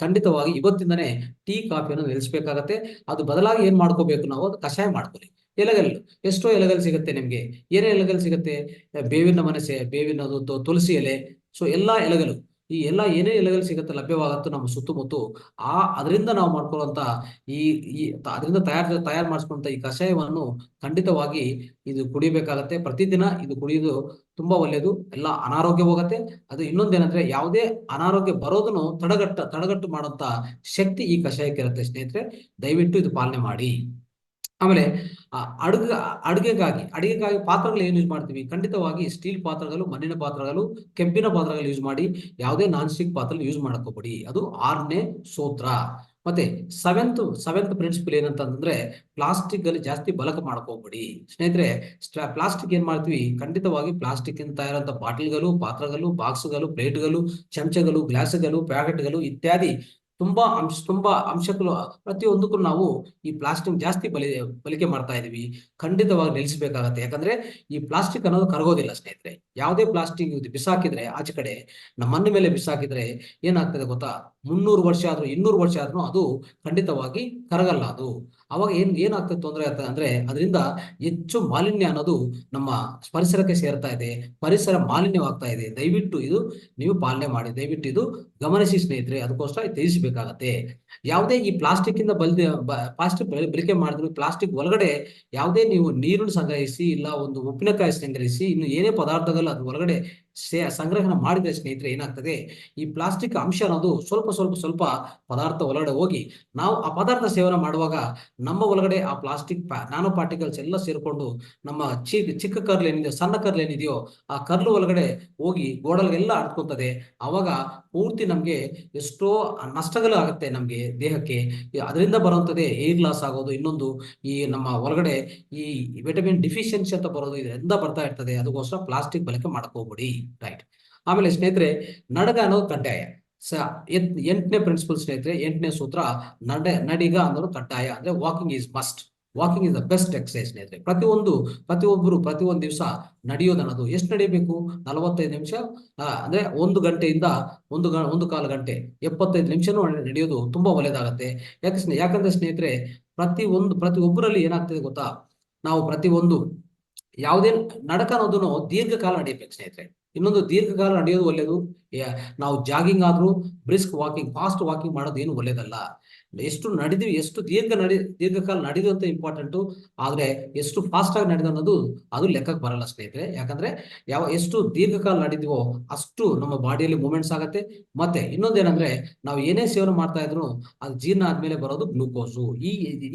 ಖಂಡಿತವಾಗಿ ಇವತ್ತಿಂದನೇ ಟೀ ಕಾಫಿಯನ್ನು ನಿಲ್ಲಿಸಬೇಕಾಗತ್ತೆ. ಅದು ಬದಲಾಗಿ ಏನ್ ಮಾಡ್ಕೋಬೇಕು ನಾವು, ಅದು ಕಷಾಯ ಮಾಡ್ಕೊಳ್ಳಿ. ಎಲೆಗಳು, ಎಷ್ಟೋ ಎಲೆಗಳು ಸಿಗುತ್ತೆ ನಿಮ್ಗೆ. ಏನೇ ಎಲೆಗಳು ಸಿಗುತ್ತೆ, ಬೇವಿನ ಬೇವಿನದು, ತುಳಸಿ ಎಲೆ, ಸೊ ಎಲ್ಲಾ ಎಲೆಗಳು, ಈ ಎಲ್ಲಾ ಏನೇ ಎಲೆಗಳು ಸಿಗುತ್ತೆ ಲಭ್ಯವಾಗತ್ತೋ ನಮ್ಮ ಸುತ್ತಮುತ್ತ, ಅದರಿಂದ ನಾವು ಮಾಡ್ಕೊಳ್ಳುವಂತ ಈ ಅದರಿಂದ ತಯಾರು ಮಾಡಿಸ್ಕೊಂತ ಈ ಕಷಾಯವನ್ನು ಖಂಡಿತವಾಗಿ ಇದು ಕುಡಿಬೇಕಾಗತ್ತೆ. ಪ್ರತಿದಿನ ಇದು ಕುಡಿಯೋದು ತುಂಬಾ ಒಳ್ಳೆಯದು. ಎಲ್ಲ ಅನಾರೋಗ್ಯ ಹೋಗತ್ತೆ. ಅದು ಇನ್ನೊಂದೇನಂದ್ರೆ, ಯಾವುದೇ ಅನಾರೋಗ್ಯ ಬರೋದನ್ನು ತಡೆಗಟ್ಟು ಮಾಡುವಂತ ಶಕ್ತಿ ಈ ಕಷಾಯಕ್ಕೆ ಇರುತ್ತೆ ಸ್ನೇಹಿತರೆ. ದಯವಿಟ್ಟು ಇದು ಪಾಲನೆ ಮಾಡಿ. ಆಮೇಲೆ ಅಡಿಗೆಗಾಗಿ ಪಾತ್ರಗಳು ಏನು ಯೂಸ್ ಮಾಡ್ತೀವಿ, ಖಂಡಿತವಾಗಿ ಸ್ಟೀಲ್ ಪಾತ್ರಗಳು, ಮಣ್ಣಿನ ಪಾತ್ರಗಳು, ಕೆಂಪಿನ ಪಾತ್ರಗಳು ಯೂಸ್ ಮಾಡಿ. ಯಾವುದೇ ನಾನ್ ಸ್ಟಿಕ್ ಪಾತ್ರ ಯೂಸ್ ಮಾಡಕೋಬೇಡಿ. ಅದು 6ನೇ ಸೂತ್ರ. ಮತ್ತೆ ಸೆವೆಂತ್ ಪ್ರಿನ್ಸಿಪಲ್ ಏನಂತಂದ್ರೆ, ಪ್ಲಾಸ್ಟಿಕ್ ಅಲ್ಲಿ ಜಾಸ್ತಿ ಬಳಕೆ ಮಾಡ್ಕೋಬೇಡಿ ಸ್ನೇಹಿತರೆ. ಪ್ಲಾಸ್ಟಿಕ್ ಏನ್ ಮಾಡ್ತೀವಿ, ಖಂಡಿತವಾಗಿ ಪ್ಲಾಸ್ಟಿಕ್ ಇಂದ ತಯಾರಂತ ಬಾಟಲ್ಗಳು, ಪಾತ್ರಗಳು, ಬಾಕ್ಸ್ಗಳು, ಪ್ಲೇಟ್ಗಳು, ಚಮಚಗಳು, ಗ್ಲಾಸ್ಗಳು, ಪ್ಯಾಕೆಟ್ಗಳು ಇತ್ಯಾದಿ ತುಂಬಾ ಅಂಶಗಳು ಪ್ರತಿಯೊಂದಕ್ಕೂ ನಾವು ಈ ಪ್ಲಾಸ್ಟಿಕ್ ಜಾಸ್ತಿ ಬಳಕೆ ಮಾಡ್ತಾ ಇದೀವಿ. ಖಂಡಿತವಾಗಿ ನಿಲ್ಲಿಸಬೇಕಾಗತ್ತೆ. ಯಾಕಂದ್ರೆ ಈ ಪ್ಲಾಸ್ಟಿಕ್ ಅನ್ನೋದು ಕರಗೋದಿಲ್ಲ ಸ್ನೇಹಿತರೆ. ಯಾವುದೇ ಪ್ಲಾಸ್ಟಿಕ್ ಬಿಸಾಕಿದ್ರೆ, ಆಚೆ ಕಡೆ ನಮ್ಮ ಮಣ್ಣ ಮೇಲೆ ಬಿಸಾಕಿದ್ರೆ ಏನಾಗ್ತದೆ ಗೊತ್ತಾ, 300 ವರ್ಷ ಆದ್ರೂ 200 ವರ್ಷ ಆದ್ರೂ ಅದು ಖಂಡಿತವಾಗಿ ಕರಗಲ್ಲ. ಅದು ಅವಾಗ ಏನಾಗ್ತದೆ ತೊಂದರೆ ಆಗ್ತದೆ ಅಂದ್ರೆ, ಅದರಿಂದ ಹೆಚ್ಚು ಮಾಲಿನ್ಯ ಅನ್ನೋದು ನಮ್ಮ ಪರಿಸರಕ್ಕೆ ಸೇರ್ತಾ ಇದೆ. ಪರಿಸರ ಮಾಲಿನ್ಯವಾಗ್ತಾ ಇದೆ. ದಯವಿಟ್ಟು ಇದು ನೀವು ಪಾಲನೆ ಮಾಡಿ. ದಯವಿಟ್ಟು ಇದು ಗಮನಿಸಿ ಸ್ನೇಹಿತರೆ. ಅದಕ್ಕೋಸ್ಕರ ತಿಳಿಸಬೇಕಾಗತ್ತೆ. ಯಾವುದೇ ಈ ಪ್ಲಾಸ್ಟಿಕ್ ಇಂದ ಪ್ಲಾಸ್ಟಿಕ್ ಬಳಕೆ ಮಾಡಿದ್ರು, ಪ್ಲಾಸ್ಟಿಕ್ ಒಳಗಡೆ ಯಾವುದೇ ನೀವು ನೀರನ್ನು ಸಂಗ್ರಹಿಸಿ, ಇಲ್ಲ ಒಂದು ಉಪ್ಪಿನಕಾಯಿ ಸಂಗ್ರಹಿಸಿ, ಇನ್ನು ಏನೇ ಪದಾರ್ಥಗಳು ಅದ್ರ ಒಳಗಡೆ ಸಂಗ್ರಹಣೆ ಮಾಡಿದ್ರೆ ಸ್ನೇಹಿತರೆ ಏನಾಗ್ತದೆ, ಈ ಪ್ಲಾಸ್ಟಿಕ್ ಅಂಶ ಅನ್ನೋದು ಸ್ವಲ್ಪ ಪದಾರ್ಥ ಒಳಗಡೆ ಹೋಗಿ, ನಾವು ಆ ಪದಾರ್ಥ ಸೇವನೆ ಮಾಡುವಾಗ ನಮ್ಮ ಒಳಗಡೆ ಆ ಪ್ಲಾಸ್ಟಿಕ್ ನ್ಯಾನೋ ಪಾರ್ಟಿಕಲ್ಸ್ ಎಲ್ಲ ಸೇರ್ಕೊಂಡು ನಮ್ಮ ಚಿಕ್ಕ ಕರ್ಲ್ ಏನಿದೆಯೋ, ಸಣ್ಣ ಕರ್ಲ್ ಏನಿದೆಯೋ, ಆ ಕರ್ಲು ಒಳಗಡೆ ಹೋಗಿ ಗೋಡಲ್ಗೆಲ್ಲ ಅಂಟ್ಕೊತದೆ. ಅವಾಗ ಪೂರ್ತಿ ನಮ್ಗೆ ಎಷ್ಟೋ ನಷ್ಟಗಳು ಆಗುತ್ತೆ ನಮ್ಗೆ ದೇಹಕ್ಕೆ. ಅದರಿಂದ ಬರುವಂತದ್ದೇ ಏರ್ ಲಾಸ್ ಆಗೋದು. ಇನ್ನೊಂದು, ಈ ನಮ್ಮ ಒಳಗಡೆ ಈ ವಿಟಮಿನ್ ಡಿಫಿಷಿಯನ್ಸಿ ಅಂತ ಬರೋದು ಇದರಿಂದ ಬರ್ತಾ ಇರ್ತದೆ. ಅದಕ್ಕೋಸ್ಕರ ಪ್ಲಾಸ್ಟಿಕ್ ಬಳಕೆ ಮಾಡಕ್ ಹೋಗ್ಬೇಡಿ. ರೈಟ್. ಆಮೇಲೆ ಸ್ನೇಹಿತರೆ, ನಡಗ ಅನ್ನೋದು ಕಡ್ಡಾಯ. 8ನೇ ಪ್ರಿನ್ಸಿಪಲ್ ಸ್ನೇಹಿತರೆ, 8ನೇ ಸೂತ್ರ, ನಡಿಗ ಅನ್ನೋದು ಕಡ್ಡಾಯ. ಅಂದ್ರೆ walking is must. Walking is the best exercise ಸ್ನೇಹಿತರೆ. ಪ್ರತಿಯೊಬ್ಬರು ಪ್ರತಿಯೊಂದು ದಿವಸ ನಡೆಯೋದನ್ನೋದು ಎಷ್ಟು ನಡಿಬೇಕು, 45 ನಿಮಿಷ, ಅಂದ್ರೆ 1 ಗಂಟೆಯಿಂದ 1 ಕಾಲು ಗಂಟೆ, 75 ನಿಮಿಷನೂ ನಡೆಯೋದು ತುಂಬಾ ಒಳ್ಳೇದಾಗತ್ತೆ. ಯಾಕಂದ್ರೆ ಸ್ನೇಹಿತರೆ, ಪ್ರತಿಯೊಬ್ಬರಲ್ಲಿ ಏನಾಗ್ತದೆ ಗೊತ್ತಾ, ನಾವು ಯಾವುದೇ ನಡಕ ಅನ್ನೋದನ್ನು ದೀರ್ಘಕಾಲ ನಡೆಯಬೇಕು ಸ್ನೇಹಿತರೆ. ಇನ್ನೊಂದು, ದೀರ್ಘಕಾಲ ನಡೆಯೋದು ಒಳ್ಳೇದು. ನಾವು ಜಾಗಿಂಗ್ ಆದ್ರೂ, ಬ್ರಿಸ್ಕ್ ವಾಕಿಂಗ್, ಫಾಸ್ಟ್ ವಾಕಿಂಗ್ ಮಾಡೋದು ಏನು ಒಳ್ಳೇದಲ್ಲ. ಎಷ್ಟು ನಡೆದ್ವಿ, ಎಷ್ಟು ದೀರ್ಘಕಾಲ ನಡೆದು ಅಂತ ಇಂಪಾರ್ಟೆಂಟು. ಆದ್ರೆ ಎಷ್ಟು ಫಾಸ್ಟ್ ಆಗಿ ನಡೆದು ಅನ್ನೋದು ಅದು ಲೆಕ್ಕಕ್ಕೆ ಬರಲ್ಲ ಸ್ನೇಹಿತರೆ. ಯಾಕಂದ್ರೆ ಎಷ್ಟು ದೀರ್ಘಕಾಲ ನಡೆದಿವೋ ಅಷ್ಟು ನಮ್ಮ ಬಾಡಿಯಲ್ಲಿ ಮೂವ್ಮೆಂಟ್ಸ್ ಆಗತ್ತೆ. ಮತ್ತೆ ಇನ್ನೊಂದೇನಂದ್ರೆ, ನಾವು ಏನೇ ಸೇವನೆ ಮಾಡ್ತಾ ಇದ್ರು ಅದು ಜೀರ್ಣ ಆದ್ಮೇಲೆ ಬರೋದು ಗ್ಲೂಕೋಸು.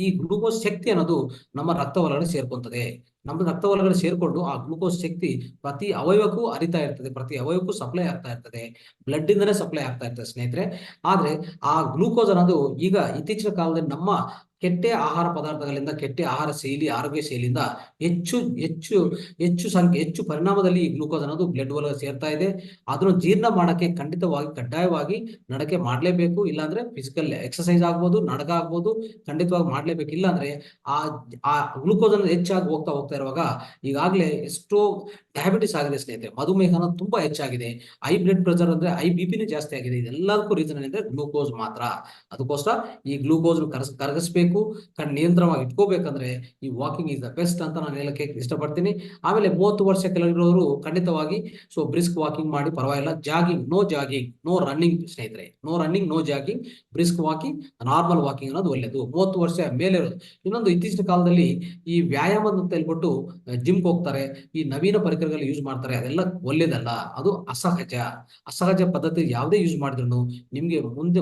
ಈ ಗ್ಲೂಕೋಸ್ ಶಕ್ತಿ ಅನ್ನೋದು ನಮ್ಮ ರಕ್ತ ಒಳಗಡೆ ಸೇರ್ಕೊಂತದೆ. ನಮ್ಮ ರಕ್ತ ಒಳಗಡೆ ಸೇರ್ಕೊಂಡು ಆ ಗ್ಲೂಕೋಸ್ ಶಕ್ತಿ ಪ್ರತಿ ಅವಯವಕ್ಕೂ ಹರಿತಾ ಇರ್ತದೆ, ಪ್ರತಿ ಅವಯವಕ್ಕೂ ಸಪ್ಲೈ ಆಗ್ತಾ ಇರ್ತದೆ, ಬ್ಲಡ್ ಇಂದನೇ ಸಪ್ಲೈ ಆಗ್ತಾ ಇರ್ತದೆ ಸ್ನೇಹಿತರೆ. ಆದ್ರೆ ಆ ಗ್ಲೂಕೋಸ್ ಅನ್ನೋದು ಈಗ ಇತ್ತೀಚಿನ ಕಾಲದಲ್ಲಿ ನಮ್ಮ ಕೆಟ್ಟ ಆಹಾರ ಪದಾರ್ಥಗಳಿಂದ, ಕೆಟ್ಟ ಆಹಾರ ಶೈಲಿ, ಆರೋಗ್ಯ ಶೈಲಿಯಿಂದ ಹೆಚ್ಚು ಹೆಚ್ಚು ಹೆಚ್ಚು ಪರಿಣಾಮದಲ್ಲಿ ಈ ಗ್ಲೂಕೋಸ್ ಅನ್ನೋದು ಬ್ಲಡ್ ಒಳಗೆ ಸೇರ್ತಾ ಇದೆ. ಅದನ್ನು ಜೀರ್ಣ ಮಾಡಕ್ಕೆ ಖಂಡಿತವಾಗಿ ಕಡ್ಡಾಯವಾಗಿ ನಡಕೆ ಮಾಡಲೇಬೇಕು. ಇಲ್ಲಾಂದ್ರೆ ಫಿಸಿಕಲ್ ಎಕ್ಸರ್ಸೈಸ್ ಆಗ್ಬೋದು, ನಡಕ ಆಗ್ಬೋದು, ಖಂಡಿತವಾಗಿ ಮಾಡ್ಲೇಬೇಕು. ಇಲ್ಲಾಂದ್ರೆ ಆ ಆ ಗ್ಲೂಕೋಸ್ ಅನ್ನು ಹೆಚ್ಚಾಗಿ ಹೋಗ್ತಾ ಇರುವಾಗ ಈಗಾಗಲೇ ಎಷ್ಟೋ ಡಯಾಬಿಟಿಸ್ ಆಗಿದೆ ಸ್ನೇಹಿತರೆ, ಮಧುಮೇಹ ಅನ್ನೋದು ತುಂಬಾ ಹೆಚ್ಚಾಗಿದೆ, ಹೈ ಬ್ಲಡ್ ಪ್ರೆಷರ್ ಅಂದ್ರೆ ಹೈ ಬಿಪಿನೂ ಜಾಸ್ತಿ ಆಗಿದೆ. ಇದೆಲ್ಲದಕ್ಕೂ ರೀಸನ್ ಏನಂದ್ರೆ ಗ್ಲೂಕೋಸ್ ಮಾತ್ರ. ಅದಕ್ಕೋಸ್ಕರ ಈ ಗ್ಲೂಕೋಸ್ ಕರಗಿಸ್ಬೇಕು, ನಿಯಂತ್ರಣವಾಗಿ ಇಟ್ಕೋಬೇಕಂದ್ರೆ ಈ ವಾಕಿಂಗ್ ಇಸ್ ದ ಬೆಸ್ಟ್ ಅಂತ ನಾನು ಹೇಳಕ್ಕೆ ಇಷ್ಟಪಡ್ತೀನಿ. ಆಮೇಲೆ 30 ವರ್ಷ ಕೆಳಗಿರೋರು ಖಂಡಿತವಾಗಿ ಬ್ರಿಸ್ಕ್ ವಾಕಿಂಗ್ ಮಾಡಿ ಪರವಾಗಿಲ್ಲ. ಜಾಗಿಂಗ್ ನೋ ರನ್ನಿಂಗ್ ಸ್ನೇಹಿತರೆ, no running, no jogging, brisk walking, normal walking ಅನ್ನೋದು ಒಳ್ಳೇದು 30 ವರ್ಷ ಮೇಲೆ ಇರೋದು. ಇನ್ನೊಂದು, ಇತ್ತೀಚಿನ ಕಾಲದಲ್ಲಿ ಈ ವ್ಯಾಯಾಮ ಅಂತ ಹೇಳ್ಬಿಟ್ಟು ಜಿಮ್ಗೆ ಹೋಗ್ತಾರೆ, ಈ ನವೀನ ಪರಿಕರಗಳು ಯೂಸ್ ಮಾಡ್ತಾರೆ, ಅದೆಲ್ಲ ಒಳ್ಳೇದಲ್ಲ, ಅದು ಅಸಹಜ ಪದ್ಧತಿ. ಯಾವುದೇ ಯೂಸ್ ಮಾಡಿದ್ರು ನಿಮ್ಗೆ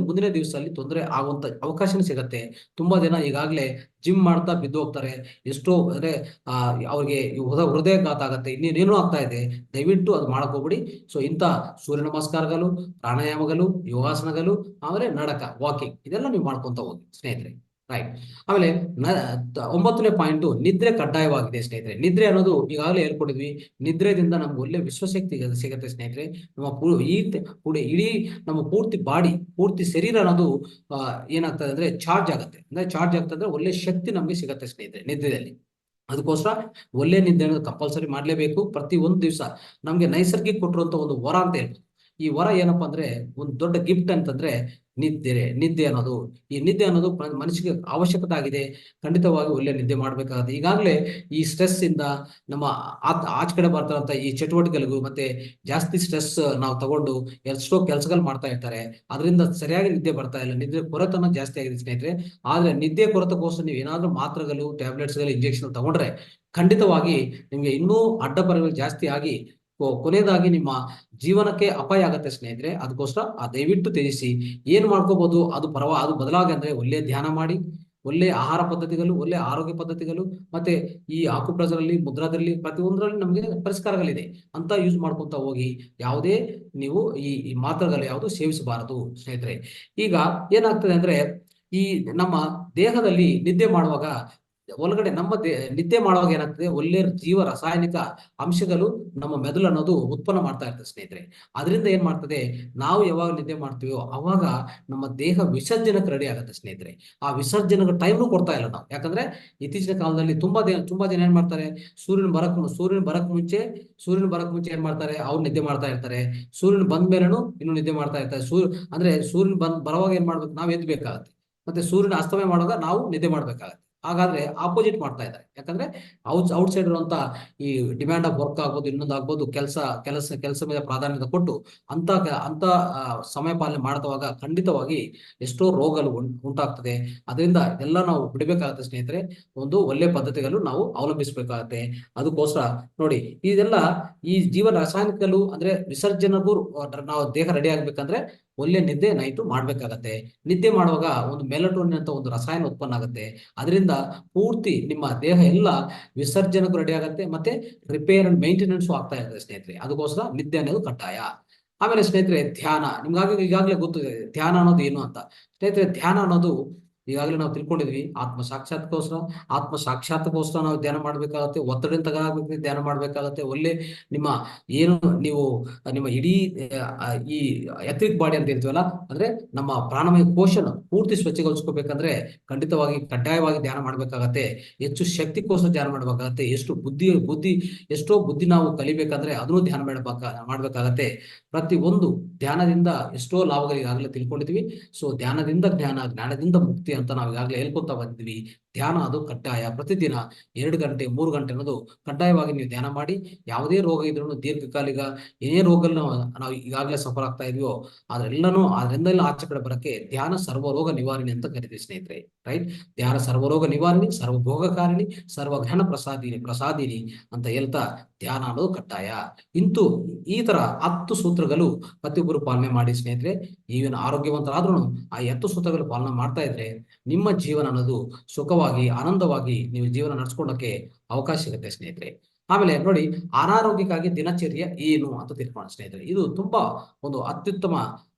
ಮುಂದಿನ ದಿವಸದಲ್ಲಿ ತೊಂದರೆ ಆಗುವಂತ ಅವಕಾಶನೂ ಸಿಗತ್ತೆ. ತುಂಬಾ ಜನ ಈಗಾಗಲೇ ಜಿಮ್ ಮಾಡ್ತಾ ಬಿದ್ದು ಹೋಗ್ತಾರೆ. ಎಷ್ಟೋ ಅಂದ್ರೆ ಅವ್ರಿಗೆ ಹೃದಯಘಾತ ಆಗತ್ತೆ, ಇನ್ನೇನೇನೋ ಆಗ್ತಾ ಇದೆ. ದಯವಿಟ್ಟು ಅದು ಮಾಡಕ್ ಹೋಗ್ಬಿಡಿ. ಇಂಥ ಸೂರ್ಯ ನಮಸ್ಕಾರಗಳು, ಪ್ರಾಣಾಯಾಮಗಳು, ಯೋಗಾಸನಗಳು, ಆಮೇಲೆ ನಡಕ, ವಾಕಿಂಗ್, ಇದೆಲ್ಲ ನೀವು ಮಾಡ್ಕೊಂತ ಹೋಗಿ ಸ್ನೇಹಿತರೆ. ರೈಟ್. ಆಮೇಲೆ 9ನೇ ಪಾಯಿಂಟ್, ನಿದ್ರೆ ಕಡ್ಡಾಯವಾಗಿದೆ ಸ್ನೇಹಿತರೆ. ನಿದ್ರೆ ಅನ್ನೋದು ಈಗಾಗಲೇ ಹೇಳ್ಕೊಂಡಿದ್ವಿ. ನಿದ್ರೆದಿಂದ ನಮ್ಗೆ ಒಳ್ಳೆ ವಿಶ್ವಶಕ್ತಿ ಸಿಗತ್ತೆ ಸ್ನೇಹಿತರೆ. ನಮ್ಮ ಇಡೀ ನಮ್ಮ ಪೂರ್ತಿ ಬಾಡಿ, ಪೂರ್ತಿ ಶರೀರ ಅನ್ನೋದು ಏನಾಗ್ತದೆ ಅಂದ್ರೆ ಚಾರ್ಜ್ ಆಗುತ್ತೆ. ಅಂದ್ರೆ ಒಳ್ಳೆ ಶಕ್ತಿ ನಮ್ಗೆ ಸಿಗತ್ತೆ ಸ್ನೇಹಿತರೆ ನಿದ್ರೆಯಲ್ಲಿ. ಅದಕ್ಕೋಸ್ಕರ ಒಳ್ಳೆ ನಿದ್ದೆ ಅನ್ನೋದು ಕಂಪಲ್ಸರಿ ಮಾಡ್ಲೇಬೇಕು. ಪ್ರತಿ ಒಂದು ದಿವಸ ನಮ್ಗೆ ನೈಸರ್ಗಿಕ ಕೊಟ್ಟಿರುವಂತ ಒಂದು ವರ ಅಂತ ಹೇಳ್ಬೋದು. ಈ ವರ ಏನಪ್ಪಾ ಅಂದ್ರೆ, ಒಂದು ದೊಡ್ಡ ಗಿಫ್ಟ್ ಅಂತಂದ್ರೆ ನಿದ್ದೆ ಅನ್ನೋದು. ಈ ನಿದ್ದೆ ಅನ್ನೋದು ಮನುಷ್ಯಗೆ ಅವಶ್ಯಕತೆ ಆಗಿದೆ. ಖಂಡಿತವಾಗಿ ಒಳ್ಳೆ ನಿದ್ದೆ ಮಾಡ್ಬೇಕಾಗುತ್ತೆ. ಈಗಾಗಲೇ ಈ ಸ್ಟ್ರೆಸ್ ಇಂದ ನಮ್ಮ ಆಚ ಕಡೆ ಬರ್ತಾರಂತ ಈ ಚಟುವಟಿಕೆಗಳಿಗೂ ಮತ್ತೆ ಜಾಸ್ತಿ ಸ್ಟ್ರೆಸ್ ನಾವು ತಗೊಂಡು ಎಷ್ಟೋ ಕೆಲಸಗಳು ಮಾಡ್ತಾ ಇರ್ತಾರೆ. ಅದರಿಂದ ಸರಿಯಾಗಿ ನಿದ್ದೆ ಬರ್ತಾ ಇಲ್ಲ, ನಿದ್ದೆ ಕೊರತನ ಜಾಸ್ತಿ ಆಗಿದೆ ಸ್ನೇಹಿತರೆ. ಆದ್ರೆ ನಿದ್ದೆ ಕೊರತೆಗೋಸ್ಕರ ನೀವು ಏನಾದ್ರೂ ಮಾತ್ರೆಗಳು, ಟ್ಯಾಬ್ಲೆಟ್ಸ್ಗಳು, ಇಂಜೆಕ್ಷನ್ ತಗೊಂಡ್ರೆ ಖಂಡಿತವಾಗಿ ನಿಮ್ಗೆ ಇನ್ನೂ ಅಡ್ಡಪರಿಣಾಮ ಜಾಸ್ತಿ ಆಗಿ ಕೊನೆಯದಾಗಿ ನಿಮ್ಮ ಜೀವನಕ್ಕೆ ಅಪಾಯ ಆಗತ್ತೆ ಸ್ನೇಹಿತರೆ. ಅದಕ್ಕೋಸ್ಕರ ದಯವಿಟ್ಟು ತ್ಯಜಿಸಿ. ಏನ್ ಮಾಡ್ಕೋಬಹುದು, ಅದು ಬದಲಾಗಿ ಅಂದ್ರೆ ಒಳ್ಳೆ ಧ್ಯಾನ ಮಾಡಿ, ಒಳ್ಳೆ ಆಹಾರ ಪದ್ಧತಿಗಳು, ಒಳ್ಳೆ ಆರೋಗ್ಯ ಪದ್ಧತಿಗಳು, ಮತ್ತೆ ಈ ಆಕ್ಯುಪ್ರೆಷರ್ ಅಲ್ಲಿ, ಮುದ್ರಾದಲ್ಲಿ, ಪ್ರತಿಯೊಂದರಲ್ಲಿ ನಮಗೆ ಪರಿಷ್ಕಾರಗಳಿದೆ ಅಂತ ಯೂಸ್ ಮಾಡ್ಕೊಂತ ಹೋಗಿ. ಯಾವುದೇ ನೀವು ಈ ಮಾತ್ರೆಗಳು ಯಾವುದು ಸೇವಿಸಬಾರದು ಸ್ನೇಹಿತರೆ. ಈಗ ಏನಾಗ್ತದೆ ಅಂದ್ರೆ, ಈ ನಮ್ಮ ದೇಹದಲ್ಲಿ ನಿದ್ದೆ ಮಾಡುವಾಗ ಒಳಗಡೆ ನಿದ್ದೆ ಮಾಡುವಾಗ ಏನಾಗ್ತದೆ, ಒಳ್ಳೆ ಜೀವ ರಾಸಾಯನಿಕ ಅಂಶಗಳು ನಮ್ಮ ಮೆದುಳು ಅನ್ನೋದು ಉತ್ಪನ್ನ ಮಾಡ್ತಾ ಇರ್ತದೆ ಸ್ನೇಹಿತರೆ. ಅದರಿಂದ ಏನ್ ಮಾಡ್ತದೆ, ನಾವು ಯಾವಾಗ ನಿದ್ದೆ ಮಾಡ್ತೀವೋ ಅವಾಗ ನಮ್ಮ ದೇಹ ವಿಸರ್ಜನಕ್ಕೆ ರೆಡಿ ಆಗುತ್ತೆ ಸ್ನೇಹಿತರೆ. ಆ ವಿಸರ್ಜನೆಗೆ ಟೈಮ್ನು ಕೊಡ್ತಾ ಇಲ್ಲ ನಾವು. ಯಾಕಂದ್ರೆ ಇತ್ತೀಚಿನ ಕಾಲದಲ್ಲಿ ತುಂಬಾ ಜನ ಏನ್ ಮಾಡ್ತಾರೆ, ಸೂರ್ಯನ ಬರಕ್ ಮುಂಚೆ ಏನ್ ಮಾಡ್ತಾರೆ, ಅವ್ರು ನಿದ್ದೆ ಮಾಡ್ತಾ ಇರ್ತಾರೆ. ಸೂರ್ಯನ ಬಂದ ಮೇಲೆನು ಇನ್ನು ನಿದ್ದೆ ಮಾಡ್ತಾ ಇರ್ತಾರೆ. ಸೂರ್ಯನ ಬರುವಾಗ ಏನ್ ಮಾಡ್ಬೇಕು, ನಾವು ಎದ್ಬೇಕಾಗತ್ತೆ. ಮತ್ತೆ ಸೂರ್ಯನ ಅಸ್ತಮಯ ಮಾಡುವಾಗ ನಾವು ನಿದ್ದೆ ಮಾಡ್ಬೇಕಾಗತ್ತೆ. ಹಾಗಾದ್ರೆ ಆಪೋಸಿಟ್ ಮಾಡ್ತಾ ಇದ್ದಾರೆ. ಯಾಕಂದ್ರೆ ಔಟ್ ಸೈಡ್ ಇರುವಂತ ಈ ಡಿಮ್ಯಾಂಡ್ ಆಫ್ ವರ್ಕ್ ಆಗ್ಬೋದು, ಇನ್ನೊಂದು ಆಗ್ಬೋದು, ಕೆಲಸ ಮೇಲೆ ಪ್ರಾಧಾನ್ಯತೆ ಕೊಟ್ಟು ಅಂತ ಸಮಯ ಪಾಲನೆ ಮಾಡ್ತವಾಗ ಖಂಡಿತವಾಗಿ ಎಷ್ಟೋ ರೋಗಗಳು ಉಂಟಾಗ್ತದೆ. ಅದರಿಂದ ಎಲ್ಲ ನಾವು ಬಿಡಬೇಕಾಗುತ್ತೆ ಸ್ನೇಹಿತರೆ. ಒಂದು ಒಳ್ಳೆ ಪದ್ಧತಿಗಳು ನಾವು ಅವಲಂಬಿಸಬೇಕಾಗತ್ತೆ. ಅದಕ್ಕೋಸ್ಕರ ನೋಡಿ, ಇದೆಲ್ಲ ಈ ಜೀವ ರಾಸಾಯನಿಕಗಳು ಅಂದ್ರೆ ವಿಸರ್ಜನೆಗೂ ನಾವು ದೇಹ ರೆಡಿ ಆಗ್ಬೇಕಂದ್ರೆ ಒಳ್ಳೆ ನಿದ್ದೆ ನೈಟು ಮಾಡ್ಬೇಕಾಗತ್ತೆ. ನಿದ್ದೆ ಮಾಡುವಾಗ ಒಂದು ಮೆಲಟೋನಿನ್ ಅಂತ ಒಂದು ರಸಾಯನ ಉತ್ಪನ್ನ ಆಗುತ್ತೆ. ಅದರಿಂದ ಪೂರ್ತಿ ನಿಮ್ಮ ದೇಹ ಎಲ್ಲ ವಿಸರ್ಜನೆಗೂ ರೆಡಿ ಆಗುತ್ತೆ, ಮತ್ತೆ ರಿಪೇರ್ ಅಂಡ್ ಮೇಂಟೆನೆನ್ಸ್ ಆಗ್ತಾ ಇರ್ತದೆ ಸ್ನೇಹಿತರೆ. ಅದಕ್ಕೋಸ್ಕರ ನಿದ್ದೆ ಅನ್ನೋದು ಕಡ್ಡಾಯ. ಆಮೇಲೆ ಸ್ನೇಹಿತರೆ, ಧ್ಯಾನ. ಈಗಾಗಲೇ ಗೊತ್ತಿದೆ ಧ್ಯಾನ ಅನ್ನೋದು ಏನು ಅಂತ. ಸ್ನೇಹಿತರೆ, ಧ್ಯಾನ ಅನ್ನೋದು ಈಗಾಗಲೇ ನಾವು ತಿಳ್ಕೊಂಡಿದ್ವಿ. ಆತ್ಮ ಸಾಕ್ಷಾತ್ಕೋಸ್ಕರ ನಾವು ಧ್ಯಾನ ಮಾಡ್ಬೇಕಾಗತ್ತೆ. ಒತ್ತಡದಿಂದ ತಗೋಬೇಕು, ಧ್ಯಾನ ಮಾಡ್ಬೇಕಾಗತ್ತೆ. ಒಳ್ಳೆ ನಿಮ್ಮ ಏನು ನೀವು ನಿಮ್ಮ ಇಡೀ ಈ ಎಥ್ರಿಕ್ ಬಾಡಿ ಅಂತ ಹೇಳ್ತೀವಲ್ಲ, ಅಂದ್ರೆ ನಮ್ಮ ಪ್ರಾಣಮಯ ಕೋಶನ ಪೂರ್ತಿ ಸ್ವಚ್ಛಗೊಳಿಸ್ಕೋಬೇಕಂದ್ರೆ ಖಂಡಿತವಾಗಿ ಕಡ್ಡಾಯವಾಗಿ ಧ್ಯಾನ ಮಾಡ್ಬೇಕಾಗತ್ತೆ. ಹೆಚ್ಚು ಶಕ್ತಿಗೋಸ್ಕರ ಧ್ಯಾನ ಮಾಡ್ಬೇಕಾಗತ್ತೆ. ಎಷ್ಟೋ ಬುದ್ಧಿ ನಾವು ಕಲಿಬೇಕಂದ್ರೆ ಅದನ್ನು ಧ್ಯಾನ ಮಾಡ್ಬೇಕಾಗತ್ತೆ. ಪ್ರತಿ ಒಂದು ಧ್ಯಾನದಿಂದ ಎಷ್ಟೋ ಲಾಭಗಳು ಈಗಾಗಲೇ ತಿಳ್ಕೊಂಡಿದ್ವಿ. ಧ್ಯಾನದಿಂದ ಜ್ಞಾನದಿಂದ ಮುಕ್ತಿ ಅಂತ ನಾವು ಈಗಾಗಲೇ ಹೇಳ್ಕೊತಾ ಬಂದ್ವಿ. ಧ್ಯಾನ ಅದು ಕಡ್ಡಾಯ. ಪ್ರತಿದಿನ 2 ಗಂಟೆ 3 ಗಂಟೆ ಅನ್ನೋದು ಕಡ್ಡಾಯವಾಗಿ ನೀವು ಧ್ಯಾನ ಮಾಡಿ. ಯಾವುದೇ ರೋಗ ಇದ್ರೂ ದೀರ್ಘಕಾಲಿಕ ಏನೇ ರೋಗಗಳು ನಾವು ಈಗಾಗಲೇ ಸಫರ್ ಆಗ್ತಾ ಇದೀವೋ ಅದರಿಂದೆಲ್ಲ ಆಚೆ ಕಡೆ ಬರಕ್ಕೆ ಧ್ಯಾನ ಸರ್ವರೋಗ ನಿವಾರಣೆ ಅಂತ ಕರಿತೀವಿ ಸ್ನೇಹಿತರೆ. ರೈಟ್? ಧ್ಯಾನ ಸರ್ವರೋಗ ನಿವಾರಣೆ, ಸರ್ವಭೋಗಕಾರಿಣಿ, ಸರ್ವಜ್ಞಾನ ಪ್ರಸಾದಿನಿ ಅಂತ ಹೇಳ್ತಾ ಧ್ಯಾನ ಅನ್ನೋದು ಕಡ್ಡಾಯ. ಈ ತರ 10 ಸೂತ್ರಗಳು ಪ್ರತಿಯೊಬ್ಬರು ಪಾಲನೆ ಮಾಡಿ ಸ್ನೇಹಿತರೆ. ನೀವೇನು ಆರೋಗ್ಯವಂತರಾದ್ರೂ ಆ 10 ಸೂತ್ರಗಳು ಪಾಲನೆ ಮಾಡ್ತಾ ಇದ್ರೆ ನಿಮ್ಮ ಜೀವನ ಅನ್ನೋದು ಸುಖವಾಗಿ ಆನಂದವಾಗಿ ನೀವು ಜೀವನ ನಡೆಸ್ಕೊಳ್ಳೋಕೆ ಅವಕಾಶ ಸಿಗುತ್ತೆ ಸ್ನೇಹಿತರೆ. ಆಮೇಲೆ ನೋಡಿ, ಅನಾರೋಗ್ಯಕ್ಕಾಗಿ ದಿನಚರ್ಯ ಏನು ಅಂತ ತಿಳ್ಕೊಳ್ಳೋಣ ಸ್ನೇಹಿತರೆ. ಇದು ತುಂಬಾ ಒಂದು ಅತ್ಯುತ್ತಮ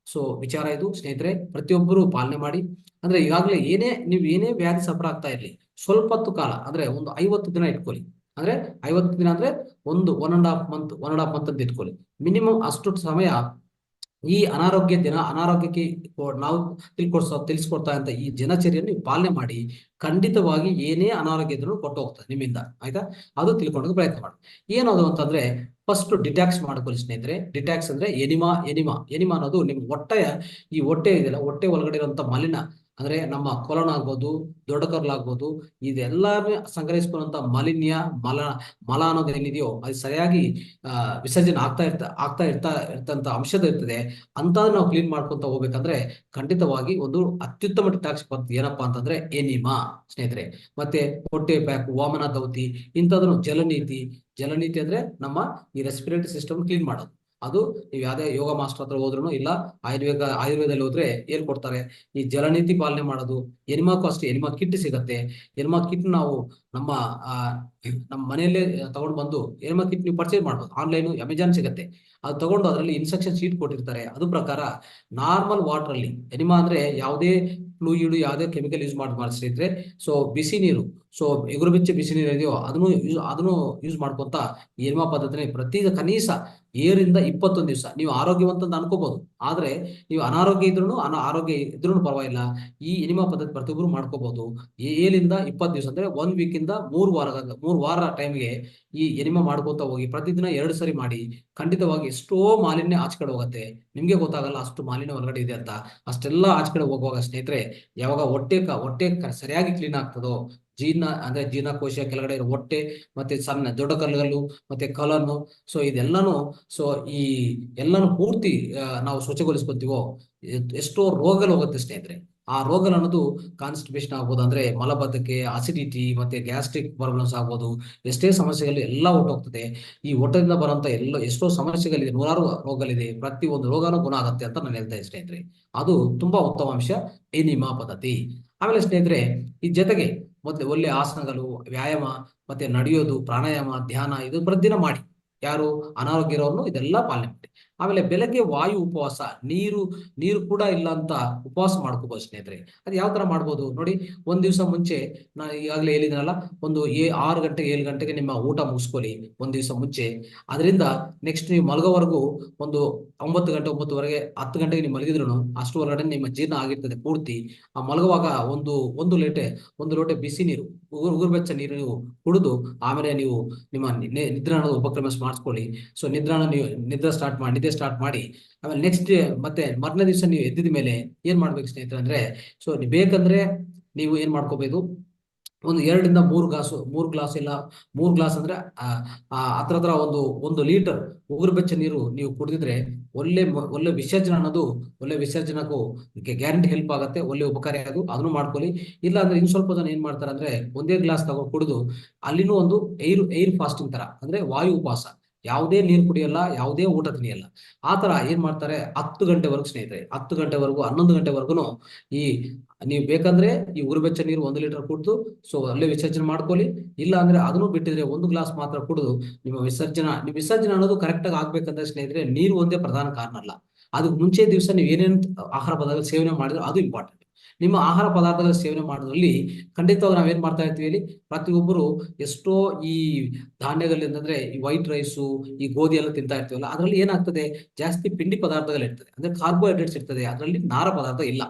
ವಿಚಾರ ಇದು ಸ್ನೇಹಿತರೆ. ಪ್ರತಿಯೊಬ್ಬರು ಪಾಲನೆ ಮಾಡಿ. ಅಂದ್ರೆ ಈಗಾಗಲೇ ನೀವು ಏನೇ ವ್ಯಾಧಿ ಸಫರ್ ಆಗ್ತಾ ಇರ್ಲಿ, ಸ್ವಲ್ಪ ಹೊತ್ತು ಕಾಲ ಅಂದ್ರೆ ಒಂದು 50 ದಿನ ಇಟ್ಕೊಳ್ಳಿ. ಅಂದ್ರೆ 50 ದಿನ ಅಂದ್ರೆ ಒನ್ ಅಂಡ್ ಹಾಫ್ ಮಂತ್ ಅಂತ ಇಟ್ಕೊಳ್ಳಿ. ಮಿನಿಮಮ್ ಅಷ್ಟು ಸಮಯ ಈ ಅನಾರೋಗ್ಯಕ್ಕೆ ನಾವು ತಿಳಿಸ್ಕೊಡ್ತಾ ಅಂತ ಈ ದಿನಚರಿಯನ್ನು ನೀವು ಪಾಲನೆ ಮಾಡಿ. ಖಂಡಿತವಾಗಿ ಏನೇ ಅನಾರೋಗ್ಯ ಇದ್ರೂ ಕೊಟ್ಟು ಹೋಗ್ತದೆ ನಿಮ್ಮಿಂದ. ಆಯ್ತಾ? ಅದು ತಿಳ್ಕೊಳ್ಳೋಕೆ ಪ್ರಯತ್ನ ಮಾಡಿ. ಏನದು ಅಂತಂದ್ರೆ, ಫಸ್ಟ್ ಡಿಟ್ಯಾಕ್ಸ್ ಮಾಡ್ಕೊಳ್ಳಿ ಸ್ನೇಹಿತರೆ. ಡಿಟ್ಯಾಕ್ಸ್ ಅಂದ್ರೆ ಎನಿಮಾ ಅನ್ನೋದು ನಿಮ್ಮ ಹೊಟ್ಟೆ ಇದೆಯಲ್ಲ, ಹೊಟ್ಟೆ ಒಳಗಡೆ ಇರುವಂತ ಮಲಿನ, ಅಂದ್ರೆ ನಮ್ಮ ಕೊಲನ್ ಆಗ್ಬೋದು, ದೊಡ್ಡ ಕರ್ಲಾಗ್ಬೋದು, ಇದೆಲ್ಲಾನು ಸಂಗ್ರಹಿಸ್ಕೊಳ್ಳುವಂತ ಮಲ ಅನ್ನೋದು ಏನಿದೆಯೋ ಅದು ಸರಿಯಾಗಿ ವಿಸರ್ಜನೆ ಇರ್ತಂತ ಅಂಶದ ಇರ್ತದೆ ಅಂತ ನಾವು ಕ್ಲೀನ್ ಮಾಡ್ಕೊಂತ ಹೋಗ್ಬೇಕಂದ್ರೆ ಖಂಡಿತವಾಗಿ ಒಂದು ಅತ್ಯುತ್ತಮ ಡಿಟಾಕ್ಸ್ ಪದ್ಧತಿ ಏನಪ್ಪಾ ಅಂತಂದ್ರೆ ಎನಿಮಾ ಸ್ನೇಹಿತರೆ. ಮತ್ತೆ ಹೊಟ್ಟೆ ಪ್ಯಾಕ್, ವಾಮನ ದೌತಿ, ಇಂಥದನ್ನು ಜಲನೀತಿ ಅಂದ್ರೆ ನಮ್ಮ ಈ ರೆಸ್ಪಿರೇಟರಿ ಸಿಸ್ಟಮ್ ಕ್ಲೀನ್ ಮಾಡೋದು. ಅದು ನೀವು ಯಾವುದೇ ಯೋಗ ಮಾಸ್ಟರ್ ಹತ್ರ ಹೋದ್ರು ಇಲ್ಲ ಆಯುರ್ವೇದದಲ್ಲಿ ಹೋದ್ರೆ ಏನ್ ಕೊಡ್ತಾರೆ, ಈ ಜಲನೀತಿ ಪಾಲನೆ ಮಾಡೋದು. ಎನಿಮಾಕ್ಕೂ ಅಷ್ಟೇ, ಎನಿಮಾ ಕಿಟ್ ಸಿಗತ್ತೆ. ಎನಿಮಾ ಕಿಟ್ ನಾವು ನಮ್ಮ ಮನೆಯಲ್ಲೇ ತಗೊಂಡು ಬಂದು ಎನಿಮಾ ಕಿಟ್ ನೀವು ಪರ್ಚೇಸ್ ಮಾಡ್ಬೋದು. ಆನ್ಲೈನ್ ಅಮೆಜಾನ್ ಸಿಗತ್ತೆ. ಅದು ತಗೊಂಡು ಅದರಲ್ಲಿ ಇನ್ಸ್ಟ್ರಕ್ಷನ್ ಶೀಟ್ ಕೊಟ್ಟಿರ್ತಾರೆ. ಅದು ಪ್ರಕಾರ ನಾರ್ಮಲ್ ವಾಟರ್ ಅಲ್ಲಿ, ಎನಿಮಾ ಅಂದ್ರೆ ಯಾವುದೇ ಫ್ಲೂಯಿಡ್, ಯಾವುದೇ ಕೆಮಿಕಲ್ ಯೂಸ್ ಮಾಡಿದ್ರೆ ಬಿಸಿ ನೀರು, ಎಗುರು ಬೆಚ್ಚ ಬಿಸಿ ನೀರು ಇದೆಯೋ ಅದನ್ನು ಯೂಸ್ ಮಾಡ್ಕೊಂತ ಎನಿಮಾ ಪದ್ಧತಿ ಪ್ರತಿ ಕನೀಸ 21 ದಿವಸ ನೀವು ಆರೋಗ್ಯವಂತ ಅನ್ಕೋಬಹುದು. ಆದ್ರೆ ನೀವು ಆರೋಗ್ಯ ಇದ್ರೂ ಪರವಾಗಿಲ್ಲ, ಈ ಎನಿಮಾ ಪದ್ಧತಿ ಪ್ರತಿಯೊಬ್ಬರು ಮಾಡ್ಕೋಬಹುದು. 20 ದಿವಸ ಅಂದ್ರೆ 1 ವೀಕ್ ಇಂದ 3 ವಾರ ಟೈಮ್ಗೆ ಈ ಎನಿಮಾ ಮಾಡ್ಕೋತ ಹೋಗಿ. ಪ್ರತಿದಿನ 2 ಸರಿ ಮಾಡಿ. ಖಂಡಿತವಾಗಿ ಎಷ್ಟೋ ಮಾಲಿನ್ಯ ಆಚೆ ಕಡೆ ಹೋಗುತ್ತೆ. ನಿಮ್ಗೆ ಗೊತ್ತಾಗಲ್ಲ ಅಷ್ಟು ಮಾಲಿನ್ಯ ಹೊರಗಡೆ ಇದೆ ಅಂತ. ಅಷ್ಟೆಲ್ಲ ಆಚೆ ಕಡೆ ಹೋಗುವಾಗ ಸ್ನೇಹಿತರೆ, ಯಾವಾಗ ಹೊಟ್ಟೆ ಸರಿಯಾಗಿ ಕ್ಲೀನ್ ಆಗ್ತದೋ, ಜೀರ್ಣಕೋಶ ಕೆಳಗಡೆ ಇರೋ ಹೊಟ್ಟೆ, ಮತ್ತೆ ಸಣ್ಣ ದೊಡ್ಡ ಕಲ್ಲುಗಳು, ಮತ್ತೆ ಕಲನ್ನು, ಇದೆಲ್ಲಾನು ಈ ಎಲ್ಲಾನು ಪೂರ್ತಿ ನಾವು ಸ್ವಚ್ಛಗೊಳಿಸ್ಕೊತೀವೋ ಎಷ್ಟೋ ರೋಗಗಳು ಹೋಗುತ್ತೆ ಸ್ನೇಹಿತರೆ. ಆ ರೋಗಗಳು ಅನ್ನೋದು ಕಾನ್ಸ್ಟಿಪೇಷನ್ ಆಗ್ಬೋದು, ಅಂದ್ರೆ ಮಲಬದ್ಧತೆ, ಅಸಿಡಿಟಿ, ಮತ್ತೆ ಗ್ಯಾಸ್ಟ್ರಿಕ್ ಪ್ರಾಬ್ಲಮ್ಸ್ ಆಗ್ಬೋದು. ಎಷ್ಟೇ ಸಮಸ್ಯೆಗಳು ಎಲ್ಲ ಹೊಟ್ಟೋಗ್ತದೆ. ಈ ಹೊಟ್ಟದಿಂದ ಬರುವಂತ ಎಷ್ಟೋ ಸಮಸ್ಯೆಗಳಿದೆ, 100 ರೋಗಗಳಿದೆ. ಪ್ರತಿ ಒಂದು ರೋಗನೂ ಗುಣ ಆಗುತ್ತೆ ಅಂತ ನಾನು ಹೇಳ್ತಾ ಇದ್ದೀನಿ ಸ್ನೇಹಿತರೆ. ಅದು ತುಂಬಾ ಉತ್ತಮ ಅಂಶ ಎನಿಮಾ ಪದ್ಧತಿ. ಆಮೇಲೆ ಸ್ನೇಹಿತರೆ, ಈ ಜೊತೆಗೆ ಮೊದಲು ಒಳ್ಳೆ ಆಸನಗಳು, ವ್ಯಾಯಾಮ, ಮತ್ತೆ ನಡೆಯೋದು, ಪ್ರಾಣಾಯಾಮ, ಧ್ಯಾನ ಇದು ಪ್ರತಿದಿನ ಮಾಡಿ. ಯಾರು ಅನಾರೋಗ್ಯ ಇರೋರು ಇದೆಲ್ಲ ಪಾಲನೆ ಮಾಡಿ. ಆಮೇಲೆ ಬೆಳಗ್ಗೆ ವಾಯು ಉಪವಾಸ, ನೀರು ಕೂಡ ಇಲ್ಲ ಅಂತ ಉಪವಾಸ ಮಾಡ್ಕೋಬಹುದು ಸ್ನೇಹಿತರೆ. ಅದು ಯಾವ ತರ ಮಾಡ್ಬೋದು ನೋಡಿ. ಒಂದ್ ದಿವಸ ಮುಂಚೆ ನಾನು ಈಗಾಗಲೇ ಹೇಳಿದ್ನಲ್ಲ, 6 ಗಂಟೆ 7 ಗಂಟೆಗೆ ನಿಮ್ಮ ಊಟ ಮುಗಿಸ್ಕೊಳ್ಳಿ ಒಂದ್ ದಿವಸ ಮುಂಚೆ. ಅದರಿಂದ ನೆಕ್ಸ್ಟ್ ನೀವು ಮಲಗೋವರೆಗೂ ಒಂದು 9 ಗಂಟೆ 9:30 10 ಗಂಟೆಗೆ ನೀವು ಮಲಗಿದ್ರು ಅಷ್ಟು ಒಳಗಡೆ ನಿಮ್ಮ ಜೀರ್ಣ ಆಗಿರ್ತದೆ ಪೂರ್ತಿ. ಆ ಮಲಗುವಾಗ ಒಂದು ಲೋಟೆ ಬಿಸಿ ನೀರು, ಉಗುರು ಬೆಚ್ಚ ನೀರು ನೀವು ಕುಡಿದು ಆಮೇಲೆ ನೀವು ನಿಮ್ಮ ನಿದ್ರಾಣದ ಉಪಕ್ರಮ ಮಾಡಿಸ್ಕೊಳ್ಳಿ. ನಿದ್ರೆ ಸ್ಟಾರ್ಟ್ ಮಾಡಿ. ಆಮೇಲೆ ನೆಕ್ಸ್ಟ್ ಮತ್ತೆ ಮರನೇ ದಿವಸ ನೀವು ಎದ್ದಿದ ಮೇಲೆ ಏನ್ ಮಾಡ್ಬೇಕು ಸ್ನೇಹಿತರೆ ಅಂದ್ರೆ, ಬೇಕಂದ್ರೆ ನೀವು ಏನ್ ಮಾಡ್ಕೋಬೇಕು, ಒಂದು 2 ರಿಂದ 3 ಗ್ಲಾಸ್ ಇಲ್ಲ 3 ಗ್ಲಾಸ್ ಅಂದ್ರೆ ಹತ್ರ ಒಂದು ಲೀಟರ್ ಉಗುರು ಬೆಚ್ಚ ನೀರು ನೀವು ಕುಡಿದಿದ್ರೆ ಒಳ್ಳೆ ವಿಸರ್ಜನಕ್ಕೂ ಗ್ಯಾರಂಟಿ ಹೆಲ್ಪ್ ಆಗುತ್ತೆ. ಒಳ್ಳೆ ಉಪಕಾರಿ ಅದನ್ನು ಮಾಡ್ಕೊಳ್ಳಿ. ಇಲ್ಲ ಅಂದ್ರೆ ಇನ್ ಸ್ವಲ್ಪ ಜನ ಏನ್ ಮಾಡ್ತಾರೆ ಅಂದ್ರೆ, ಒಂದೇ ಗ್ಲಾಸ್ ತಗೊಂಡು ಕುಡಿದು ಅಲ್ಲಿನೂ ಒಂದು ಏರ್ ಫಾಸ್ಟಿಂಗ್ ತರ, ಅಂದ್ರೆ ವಾಯು ಉಪವಾಸ, ಯಾವುದೇ ನೀರು ಕುಡಿಯಲ್ಲ, ಯಾವುದೇ ಊಟ ತಿನ್ನಿಯಲ್ಲ. ಆ ತರ ಏನ್ ಮಾಡ್ತಾರೆ, 10 ಗಂಟೆವರೆಗೂ ಸ್ನೇಹಿತರೆ, 10 ಗಂಟೆವರೆಗೂ 11 ಗಂಟೆವರೆಗೂ ನೀವು ಬೇಕಂದ್ರೆ ಈ ಉಗುರುಬೆಚ್ಚ ನೀರು 1 ಲೀಟರ್ ಕುಡಿದು ಅಲ್ಲೇ ವಿಸರ್ಜನೆ ಮಾಡ್ಕೊಳ್ಳಿ. ಇಲ್ಲ ಅಂದ್ರೆ ಅದನ್ನು ಬಿಟ್ಟಿದ್ರೆ 1 ಗ್ಲಾಸ್ ಮಾತ್ರ ಕುಡಿದು ನಿಮ್ಮ ವಿಸರ್ಜನೆ ಅನ್ನೋದು ಕರೆಕ್ಟ್ ಆಗಿ ಆಗ್ಬೇಕಂದ್ರೆ ಸ್ನೇಹಿತರೆ, ನೀರು ಒಂದೇ ಪ್ರಧಾನ ಕಾರಣ ಅಲ್ಲ. ಅದಕ್ಕೆ ಮುಂಚೆ ದಿವಸ ನೀವು ಏನೇನು ಆಹಾರ ಪದಾರ್ಥ ಸೇವನೆ ಮಾಡಿದ್ರೆ ಅದು ಇಂಪಾರ್ಟೆಂಟ್. ನಿಮ್ಮ ಆಹಾರ ಪದಾರ್ಥಗಳ ಸೇವನೆ ಮಾಡೋದ್ರಲ್ಲಿ ಖಂಡಿತವಾಗಿ ನಾವೇನ್ ಮಾಡ್ತಾ ಇರ್ತೀವಿ ಇಲ್ಲಿ, ಪ್ರತಿಯೊಬ್ಬರು ಎಷ್ಟೋ ಈ ಧಾನ್ಯಗಳಿಂದ, ಅಂದ್ರೆ ಈ ವೈಟ್ ರೈಸು, ಈ ಗೋಧಿ ಎಲ್ಲ ತಿಂತಾ ಇರ್ತೀವಲ್ಲ, ಅದರಲ್ಲಿ ಏನಾಗ್ತದೆ, ಜಾಸ್ತಿ ಪಿಂಡಿ ಪದಾರ್ಥಗಳು ಇರ್ತದೆ, ಅಂದ್ರೆ ಕಾರ್ಬೋಹೈಡ್ರೇಟ್ಸ್ ಇರ್ತದೆ, ಅದರಲ್ಲಿ ನಾರ ಪದಾರ್ಥ ಇಲ್ಲ.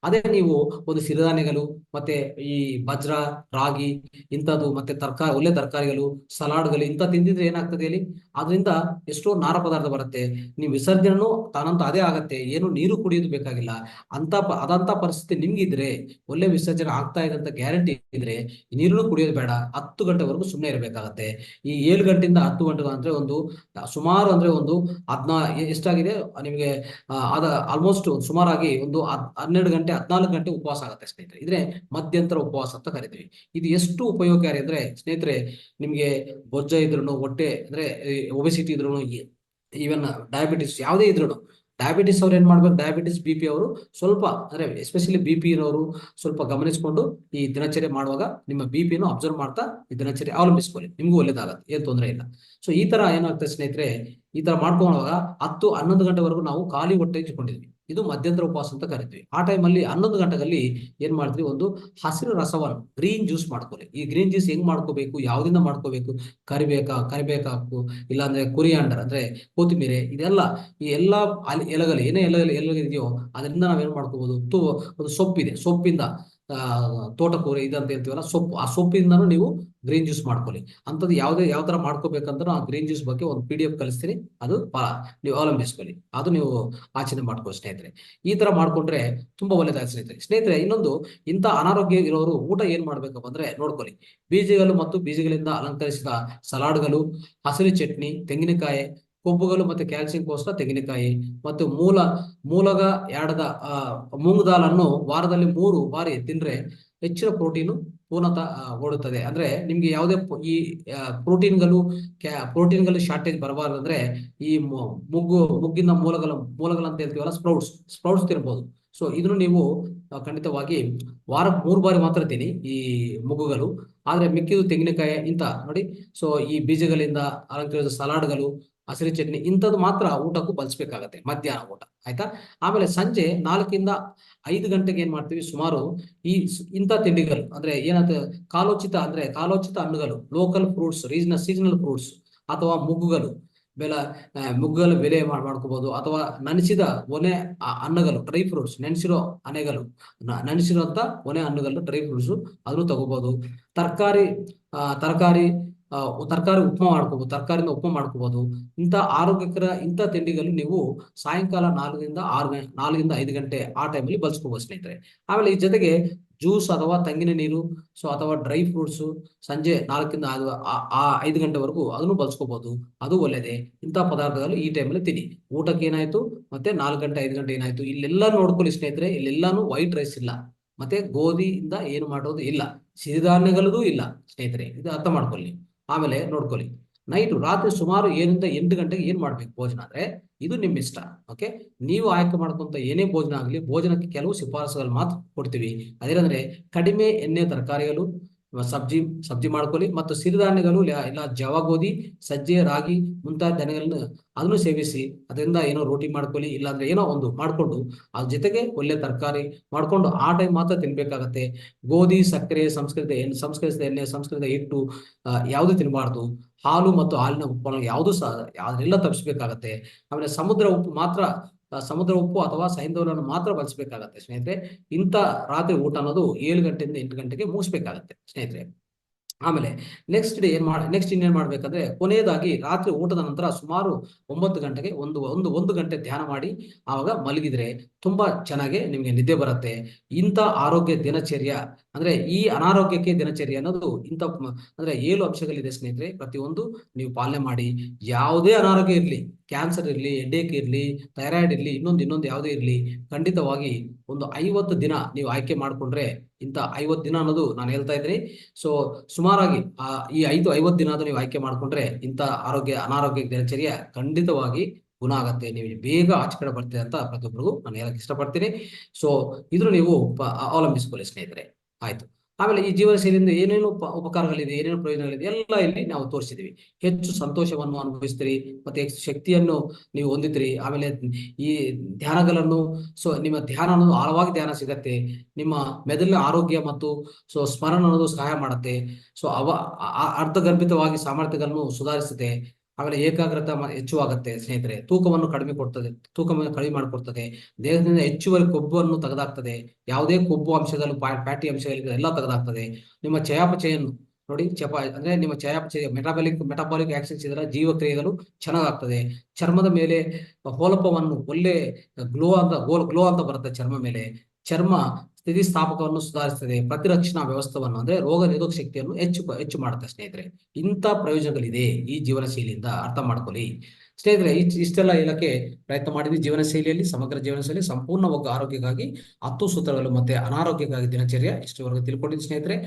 ಅದೇ ನೀವು ಒಂದು ಸಿರಿಧಾನ್ಯಗಳು ಮತ್ತೆ ಈ ಬಜ್ರ, ರಾಗಿ ಇಂಥದ್ದು ಮತ್ತೆ ತರಕಾರಿ, ಒಳ್ಳೆ ತರಕಾರಿಗಳು, ಸಲಾಡ್ಗಳು ಇಂಥ ತಿಂದಿದ್ರೆ ಏನಾಗ್ತದೆ ಹೇಳಿ, ಅದರಿಂದ ಎಷ್ಟೋ ನಾರ ಪದಾರ್ಥ ಬರುತ್ತೆ. ನೀವು ವಿಸರ್ಜನೆನೂ ತಾನಂತ ಅದೇ ಆಗತ್ತೆ, ಏನು ನೀರು ಕುಡಿಯೋದು ಬೇಕಾಗಿಲ್ಲ. ಅದಂತ ಪರಿಸ್ಥಿತಿ ನಿಮ್ಗಿದ್ರೆ, ಒಳ್ಳೆ ವಿಸರ್ಜನೆ ಆಗ್ತಾ ಇದೆ ಅಂತ ಗ್ಯಾರಂಟಿ ಇದ್ರೆ, ನೀರನ್ನು ಕುಡಿಯೋದು ಬೇಡ, 10 ಗಂಟೆವರೆಗೂ ಸುಮ್ಮನೆ ಇರಬೇಕಾಗತ್ತೆ. ಈ 7 ಗಂಟೆಯಿಂದ 10 ಗಂಟೆ ಅಂದ್ರೆ ಒಂದು ಸುಮಾರು ಅಂದ್ರೆ ಒಂದು ಎಷ್ಟಾಗಿದೆ ನಿಮಗೆ, ಅದ ಆಲ್ಮೋಸ್ಟ್ ಸುಮಾರಾಗಿ ಒಂದು 12 ಗಂಟೆ 14 ಗಂಟೆ ಉಪವಾಸ ಆಗುತ್ತೆ ಸ್ನೇಹಿತರೆ. ಇದ್ರೆ ಮಧ್ಯಂತರ ಉಪವಾಸ ಅಂತ ಕರಿತೀವಿ. ಇದು ಎಷ್ಟು ಉಪಯೋಗಕಾರಿ ಅಂದ್ರೆ ಸ್ನೇಹಿತರೆ, ನಿಮ್ಗೆ ಬೊಜ್ಜ ಇದ್ರೂ, ಹೊಟ್ಟೆ ಅಂದ್ರೆ ಒಬೆಸಿಟಿ ಇದ್ರೂ, ಈವನ್ ಡಯಾಬಿಟಿಸ್ ಯಾವುದೇ ಇದ್ರೂ, ಡಯಾಬಿಟಿಸ್ ಅವ್ರು ಏನ್ ಮಾಡ್ಬೇಕು, ಡಯಾಬಿಟಿಸ್ ಬಿ ಪಿ ಅವರು ಸ್ವಲ್ಪ ಅಂದ್ರೆ ಎಸ್ಪೆಷಲಿ ಬಿ ಪಿ ಇರೋರು ಸ್ವಲ್ಪ ಗಮನಿಸಿಕೊಂಡು ಈ ದಿನಚರ್ಯ ಮಾಡುವಾಗ ನಿಮ್ಮ ಬಿ ಪಿಯನ್ನು ಅಬ್ಸರ್ವ್ ಮಾಡ್ತಾ ಈ ದಿನಚರ್ಯ ಅವಲಂಬಿಸ್ಕೊಳ್ಳಿ, ನಿಮ್ಗೂ ಒಳ್ಳೇದಾಗತ್ತೆ, ಏನ್ ತೊಂದರೆ ಇಲ್ಲ. ಸೊ ಈ ತರ ಏನಾಗ್ತದೆ ಸ್ನೇಹಿತರೆ, ಈ ತರ ಮಾಡ್ಕೊಳ್ಳುವಾಗ 10-11 ಗಂಟೆವರೆಗೂ ನಾವು ಖಾಲಿ ಹೊಟ್ಟೆ ಇಟ್ಕೊಂಡಿದ್ವಿ, ಇದು ಮಧ್ಯಂತರ ಉಪವಾಸ ಅಂತ ಕರಿತೀವಿ. ಆ ಟೈಮಲ್ಲಿ 11 ಗಂಟೆಗಳಲ್ಲಿ ಏನ್ ಮಾಡ್ತೀವಿ, ಒಂದು ಹಸಿರು ರಸವನ್ನು, ಗ್ರೀನ್ ಜ್ಯೂಸ್ ಮಾಡ್ಕೊಳ್ಳಿ. ಈ ಗ್ರೀನ್ ಜ್ಯೂಸ್ ಹೆಂಗ್ ಮಾಡ್ಕೋಬೇಕು, ಯಾವ್ದಿಂದ ಮಾಡ್ಕೋಬೇಕು, ಕರಿಬೇಕಾಕು, ಇಲ್ಲಾಂದ್ರೆ ಕೊರಿಯಾಂಡರ್ ಅಂದ್ರೆ ಕೊತ್ತಿಮೀರೆ, ಇದೆಲ್ಲ ಈ ಎಲ್ಲಾ ಎಲೆಗಳು ಏನೇ ಎಲೆಗಳಿದೆಯೋ ಅದರಿಂದ ನಾವೇನ್ ಮಾಡ್ಕೋಬಹುದು, ಒಂದು ಸೊಪ್ಪಿದೆ, ಸೊಪ್ಪಿಂದ ತೋಟಕೂರೆ ಇದಂತ ಹೇಳ್ತೀವಲ್ಲ ಸೊಪ್ಪು, ಆ ಸೊಪ್ಪಿಂದನೂ ನೀವು ಗ್ರೀನ್ ಜ್ಯೂಸ್ ಮಾಡ್ಕೊಳ್ಳಿ. ಅಂತದ್ದು ಯಾವ ತರ ಮಾಡ್ಕೋಬೇಕಂದ್ರೆ ಆ ಗ್ರೀನ್ ಜ್ಯೂಸ್ ಬಗ್ಗೆ ಒಂದು PDF ಕಳಿಸ್ತೀನಿ, ಅದು ನೀವು ಅವಲಂಬಿಸ್ಕೊಳ್ಳಿ, ಅದು ನೀವು ಆಚರಣೆ ಮಾಡ್ಕೊಳ್ಳಿ ಸ್ನೇಹಿತರೆ. ಈ ತರ ಮಾಡ್ಕೊಂಡ್ರೆ ತುಂಬಾ ಒಳ್ಳೇದಾಗುತ್ತೆ ಸ್ನೇಹಿತರೆ. ಇನ್ನೊಂದು, ಇಂಥ ಅನಾರೋಗ್ಯ ಇರೋರು ಊಟ ಏನ್ ಮಾಡ್ಬೇಕಪ್ಪ ಅಂದ್ರೆ ನೋಡ್ಕೊಳ್ಳಿ, ಬೀಜಗಳು ಮತ್ತು ಬೀಜಗಳಿಂದ ಅಲಂಕರಿಸಿದ ಸಲಾಡ್ಗಳು, ಹಸಿರು ಚಟ್ನಿ, ತೆಂಗಿನಕಾಯಿ, ಕೊಬ್ಬುಗಳು ಮತ್ತೆ ಕ್ಯಾಲ್ಸಿಯಂಗೋಸ್ಕರ ತೆಂಗಿನಕಾಯಿ, ಮತ್ತು ಮೂಲಗ ಯಾಡದ ಮೂಂಗ್ ದಾಲನ್ನು ವಾರದಲ್ಲಿ 3 ಬಾರಿ ತಿಂದ್ರೆ ಹೆಚ್ಚಿನ ಪ್ರೋಟೀನು ಪೂರ್ಣತ ಓಡುತ್ತದೆ. ಅಂದ್ರೆ ನಿಮ್ಗೆ ಯಾವುದೇ ಈ ಪ್ರೋಟೀನ್ಗಳು ಶಾರ್ಟೇಜ್ ಬರಬಾರ್ದಂದ್ರೆ ಈ ಮುಗ್ಗಿನ ಮೂಲಗಳಂತ ಹೇಳ್ತೀವಲ್ಲ, ಸ್ಪ್ರೌಟ್ಸ್ ತಿನ್ಬಹುದು. ಸೊ ಇದನ್ನು ನೀವು ಖಂಡಿತವಾಗಿ ವಾರಕ್ಕೆ 3 ಬಾರಿ ಮಾತ್ರ ತಿನ್ನಿ ಈ ಮುಗ್ಗುಗಳು. ಆದ್ರೆ ಮಿಕ್ಕಿದು ತೆಂಗಿನಕಾಯಿ ಇಂತ ನೋಡಿ, ಸೊ ಈ ಬೀಜಗಳಿಂದ ಅಲಂಕರಿಸಿದ ಸಲಾಡ್ಗಳು, ಹಸಿರು ಚಟ್ನಿ ಇಂಥದ್ದು ಮಾತ್ರ ಊಟಕ್ಕೂ ಬಳಸಬೇಕಾಗತ್ತೆ, ಮಧ್ಯಾಹ್ನ ಊಟ, ಆಯ್ತಾ. ಆಮೇಲೆ ಸಂಜೆ 4ರಿಂದ 5 ಗಂಟೆಗೆ ಏನ್ ಮಾಡ್ತೀವಿ, ಸುಮಾರು ಇಂಥ ತಿಂಡಿಗಳು ಅಂದ್ರೆ ಕಾಲೋಚಿತ ಹಣ್ಣುಗಳು, ಲೋಕಲ್ ಫ್ರೂಟ್ಸ್, ಸೀಸನಲ್ ಫ್ರೂಟ್ಸ್, ಅಥವಾ ಮುಗ್ಗುಗಳ ಬೆಲೆ ಮಾಡ್ಕೋಬಹುದು, ಅಥವಾ ನೆನೆಸಿದ ಒನೆ ಹಣ್ಣುಗಳು, ಡ್ರೈ ಫ್ರೂಟ್ಸ್, ನೆನೆಸಿರುವಂತ ಒನೆ ಹಣ್ಣುಗಳು, ಡ್ರೈ ಫ್ರೂಟ್ಸ್, ಅದನ್ನು ತಗೋಬಹುದು. ತರಕಾರಿ ಉಪಮಾ ಮಾಡ್ಕೋಬಹುದು, ತರಕಾರಿಯಿಂದ ಉಪಮಾ ಮಾಡ್ಕೋಬಹುದು. ಇಂಥ ಆರೋಗ್ಯಕರ ಇಂಥ ತಿಂಡಿಗಳು ನೀವು ಸಾಯಂಕಾಲ 4ರಿಂದ 5 ಗಂಟೆ ಆ ಟೈಮಲ್ಲಿ ಬಳಸ್ಕೋಬಹುದು ಸ್ನೇಹಿತರೆ. ಆಮೇಲೆ ಈ ಜೊತೆಗೆ ಜ್ಯೂಸ್ ಅಥವಾ ತೆಂಗಿನ ನೀರು, ಸೊ ಅಥವಾ ಡ್ರೈ ಫ್ರೂಟ್ಸ್ ಸಂಜೆ 4ರಿಂದ 5 ಗಂಟೆವರೆಗೂ ಅದನ್ನು ಬಳಸ್ಕೋಬಹುದು, ಅದು ಒಳ್ಳೇದೇ. ಇಂಥ ಪದಾರ್ಥಗಳು ಈ ಟೈಮಲ್ಲಿ ತಿನ್ನಿ. ಊಟಕ್ಕೆ ಏನಾಯ್ತು, ಮತ್ತೆ 4 ಗಂಟೆ 5 ಗಂಟೆ ಏನಾಯ್ತು, ಇಲ್ಲೆಲ್ಲ ನೋಡ್ಕೊಳ್ಳಿ ಸ್ನೇಹಿತರೆ, ಇಲ್ಲೆಲ್ಲಾನು ವೈಟ್ ರೈಸ್ ಇಲ್ಲ, ಮತ್ತೆ ಗೋಧಿಯಿಂದ ಏನು ಮಾಡೋದು ಇಲ್ಲ, ಸಿರಿಧಾನ್ಯಗಳೂ ಇಲ್ಲ ಸ್ನೇಹಿತರೆ, ಇದು ಅರ್ಥ ಮಾಡ್ಕೊಳ್ಳಿ. ಆಮೇಲೆ ನೋಡ್ಕೊಳ್ಳಿ, ರಾತ್ರಿ ಸುಮಾರು 7ರಿಂದ 8 ಗಂಟೆಗೆ ಏನ್ ಮಾಡ್ಬೇಕು ಭೋಜನ ಅಂದ್ರೆ, ಇದು ನಿಮ್ ಇಷ್ಟ. ಓಕೆ, ನೀವು ಆಯ್ಕೆ ಮಾಡ್ಕೊಂತ ಏನೇ ಭೋಜನ ಆಗಲಿ, ಭೋಜನಕ್ಕೆ ಕೆಲವು ಶಿಫಾರಸುಗಳು ಮಾತ್ರ ಕೊಡ್ತೀವಿ. ಅದೇನಂದ್ರೆ ಕಡಿಮೆ ಎಣ್ಣೆ ತರಕಾರಿಗಳು, ಸಬ್ಜಿ ಮಾಡ್ಕೊಳ್ಳಿ, ಮತ್ತು ಸಿರಿಧಾನ್ಯಗಳು ಇಲ್ಲ ಜವ ಗೋಧಿ, ಸಜ್ಜೆ, ರಾಗಿ ಮುಂತಾದ ಧಾನ್ಯಗಳನ್ನು ಅದನ್ನು ಸೇವಿಸಿ, ಅದರಿಂದ ಏನೋ ರೋಟಿ ಮಾಡ್ಕೊಳ್ಳಿ, ಇಲ್ಲಾಂದ್ರೆ ಏನೋ ಒಂದು ಮಾಡ್ಕೊಂಡು ಅದ್ರ ಜೊತೆಗೆ ಒಳ್ಳೆ ತರಕಾರಿ ಮಾಡ್ಕೊಂಡು ಆ ಟೈಮ್ ಮಾತ್ರ ತಿನ್ಬೇಕಾಗತ್ತೆ. ಗೋಧಿ, ಸಕ್ಕರೆ, ಸಂಸ್ಕೃತ ಎಣ್ಣೆ, ಸಂಸ್ಕೃತ ಹಿಟ್ಟು ಯಾವುದು ತಿನ್ನಬಾರ್ದು. ಹಾಲು ಮತ್ತು ಹಾಲಿನ ಉತ್ಪನ್ನ ಯಾವುದು ಸಹ ಅದನ್ನೆಲ್ಲ ತಪ್ಪಿಸ್ಬೇಕಾಗತ್ತೆ. ಆಮೇಲೆ ಸಮುದ್ರ ಉಪ್ಪು ಅಥವಾ ಸೈಂಧವವನ್ನು ಮಾತ್ರ ಬಳಸಬೇಕಾಗತ್ತೆ ಸ್ನೇಹಿತರೆ. ಇಂಥ ರಾತ್ರಿ ಊಟ ಅನ್ನೋದು 7 ಗಂಟೆಯಿಂದ 8 ಗಂಟೆಗೆ ಮುಗಿಸ್ಬೇಕಾಗತ್ತೆ ಸ್ನೇಹಿತರೆ. ಆಮೇಲೆ ನೆಕ್ಸ್ಟ್ ಇನ್ನೇನ್ ಮಾಡ್ಬೇಕಂದ್ರೆ, ಕೊನೆಯದಾಗಿ ರಾತ್ರಿ ಊಟದ ನಂತರ ಸುಮಾರು 9 ಗಂಟೆಗೆ ಒಂದು ಗಂಟೆ ಧ್ಯಾನ ಮಾಡಿ ಆವಾಗ ಮಲಗಿದ್ರೆ ತುಂಬಾ ಚೆನ್ನಾಗಿ ನಿಮ್ಗೆ ನಿದ್ದೆ ಬರುತ್ತೆ. ಇಂಥ ಆರೋಗ್ಯ ದಿನಚರ್ಯ ಅಂದ್ರೆ ಈ ಅನಾರೋಗ್ಯಕ್ಕೆ ದಿನಚರ್ಯ ಅನ್ನೋದು ಅಂದ್ರೆ 7 ಅಂಶಗಳಿದೆ ಸ್ನೇಹಿತರೆ. ಪ್ರತಿಯೊಂದು ನೀವು ಪಾಲನೆ ಮಾಡಿ, ಯಾವುದೇ ಅನಾರೋಗ್ಯ ಇರ್ಲಿ, ಕ್ಯಾನ್ಸರ್ ಇರ್ಲಿ, ಹೆಡ್ಏಕ್ ಇರ್ಲಿ, ಥೈರಾಯ್ಡ್ ಇರ್ಲಿ, ಇನ್ನೊಂದು ಯಾವುದೇ ಇರ್ಲಿ, ಖಂಡಿತವಾಗಿ ಒಂದು 50 ದಿನ ನೀವು ಆಯ್ಕೆ ಮಾಡ್ಕೊಂಡ್ರೆ, ಇಂಥ 50 ದಿನ ಅನ್ನೋದು ನಾನು ಹೇಳ್ತಾ ಇದ್ದೀನಿ. ಸೊ ಸುಮಾರಾಗಿ ಈ 50 ದಿನ ನೀವು ಆಯ್ಕೆ ಮಾಡ್ಕೊಂಡ್ರೆ ಇಂಥ ಅನಾರೋಗ್ಯ ದಿನಚರ್ಯ ಖಂಡಿತವಾಗಿ ಗುಣ ಆಗತ್ತೆ, ನೀವು ಬೇಗ ಆಚೆ ಕಡೆ ಬರ್ತೀರಿ ಅಂತ ಪ್ರತಿಯೊಬ್ಬರಿಗೂ ನಾನು ಹೇಳಕ್ ಇಷ್ಟಪಡ್ತೀನಿ. ಸೊ ಇದ್ರ ನೀವು ಅವಲಂಬಿಸ್ಕೊಳ್ಳಿ ಸ್ನೇಹಿತರೆ, ಆಯ್ತು. ಆಮೇಲೆ ಈ ಜೀವನ ಶೈಲಿಯಿಂದ ಏನೇನು ಉಪಕಾರಗಳಿದೆ, ಏನೇನು ಪ್ರಯೋಜನಗಳಿದೆ ಎಲ್ಲ ಇಲ್ಲಿ ನಾವು ತೋರಿಸಿದೀವಿ. ಹೆಚ್ಚು ಸಂತೋಷವನ್ನು ಅನುಭವಿಸ್ತೀರಿ, ಮತ್ತೆ ಹೆಚ್ಚು ಶಕ್ತಿಯನ್ನು ನೀವು ಹೊಂದಿದ್ರಿ. ಆಮೇಲೆ ಈ ಧ್ಯಾನಗಳನ್ನು, ಸೊ ನಿಮ್ಮ ಧ್ಯಾನ ಅನ್ನೋದು ಆಳವಾಗಿ ಧ್ಯಾನ ಸಿಗತ್ತೆ, ನಿಮ್ಮ ಮೆದುಳಿನ ಆರೋಗ್ಯ ಮತ್ತು ಸ್ಮರಣ ಅನ್ನೋದು ಸಹಾಯ ಮಾಡುತ್ತೆ. ಸೊ ಅರ್ಧಗರ್ಭಿತವಾಗಿ ಸಾಮರ್ಥ್ಯಗಳನ್ನು ಸುಧಾರಿಸುತ್ತೆ. ಆಮೇಲೆ ಏಕಾಗ್ರತೆ ಹೆಚ್ಚು ಆಗುತ್ತೆ ಸ್ನೇಹಿತರೆ. ತೂಕವನ್ನು ತೂಕವನ್ನು ಕಡಿಮೆ ಮಾಡಿಕೊಡ್ತದೆ. ದೇಹದಿಂದ ಹೆಚ್ಚುವರಿ ಕೊಬ್ಬನ್ನು ತೆಗೆದಾಕ್ತದೆ. ಯಾವುದೇ ಕೊಬ್ಬು ಅಂಶಗಳು ಫ್ಯಾಟಿ ಅಂಶಗಳಿದೆ ಎಲ್ಲ ತೆಗೆದಾಕ್ತದೆ. ನಿಮ್ಮ ಚಯಾಪಚಯನ್ನು ನೋಡಿ, ಅಂದ್ರೆ ನಿಮ್ಮ ಚಯಾಪಚಯ ಮೆಟಾಬಾಲಿಕ್ ಆಕ್ಷನ್ಸ್ ಇದರ ಜೀವಕ್ರಿಯೆಗಳು ಚೆನ್ನಾಗಾಗ್ತದೆ. ಚರ್ಮದ ಮೇಲೆ ಹೊಳಪವನ್ನು ಒಳ್ಳೆ ಗ್ಲೋ ಅಂತ ಬರುತ್ತೆ ಚರ್ಮ ಮೇಲೆ. ಚರ್ಮ ಸ್ಥಿತಿಸ್ಥಾಪಕವನ್ನು ಸುಧಾರಿಸ್ತದೆ. ಪ್ರತಿರಕ್ಷಣಾ ವ್ಯವಸ್ಥೆಯನ್ನು ಅಂದ್ರೆ ರೋಗ ನಿರೋಧಕ ಶಕ್ತಿಯನ್ನು ಹೆಚ್ಚು ಮಾಡುತ್ತೆ ಸ್ನೇಹಿತರೆ. ಇಂಥ ಪ್ರಯೋಜನಗಳಿದೆ ಈ ಜೀವನ ಶೈಲಿಯಿಂದ, ಅರ್ಥ ಮಾಡ್ಕೊಳ್ಳಿ ಸ್ನೇಹಿತರೆ. ಇಷ್ಟೆಲ್ಲ ಹೇಳಕ್ಕೆ ಪ್ರಯತ್ನ ಮಾಡಿದ್ವಿ. ಜೀವನ ಶೈಲಿಯಲ್ಲಿ, ಸಮಗ್ರ ಜೀವನ ಶೈಲಿ, ಸಂಪೂರ್ಣ ಆರೋಗ್ಯಕ್ಕಾಗಿ 10 ಸೂತ್ರಗಳು ಮತ್ತೆ ಅನಾರೋಗ್ಯಕ್ಕಾಗಿ ದಿನಚರ್ಯ, ಇಷ್ಟವರೆಗೂ ತಿಳ್ಕೊಂಡಿದ್ದು ಸ್ನೇಹಿತರೆ.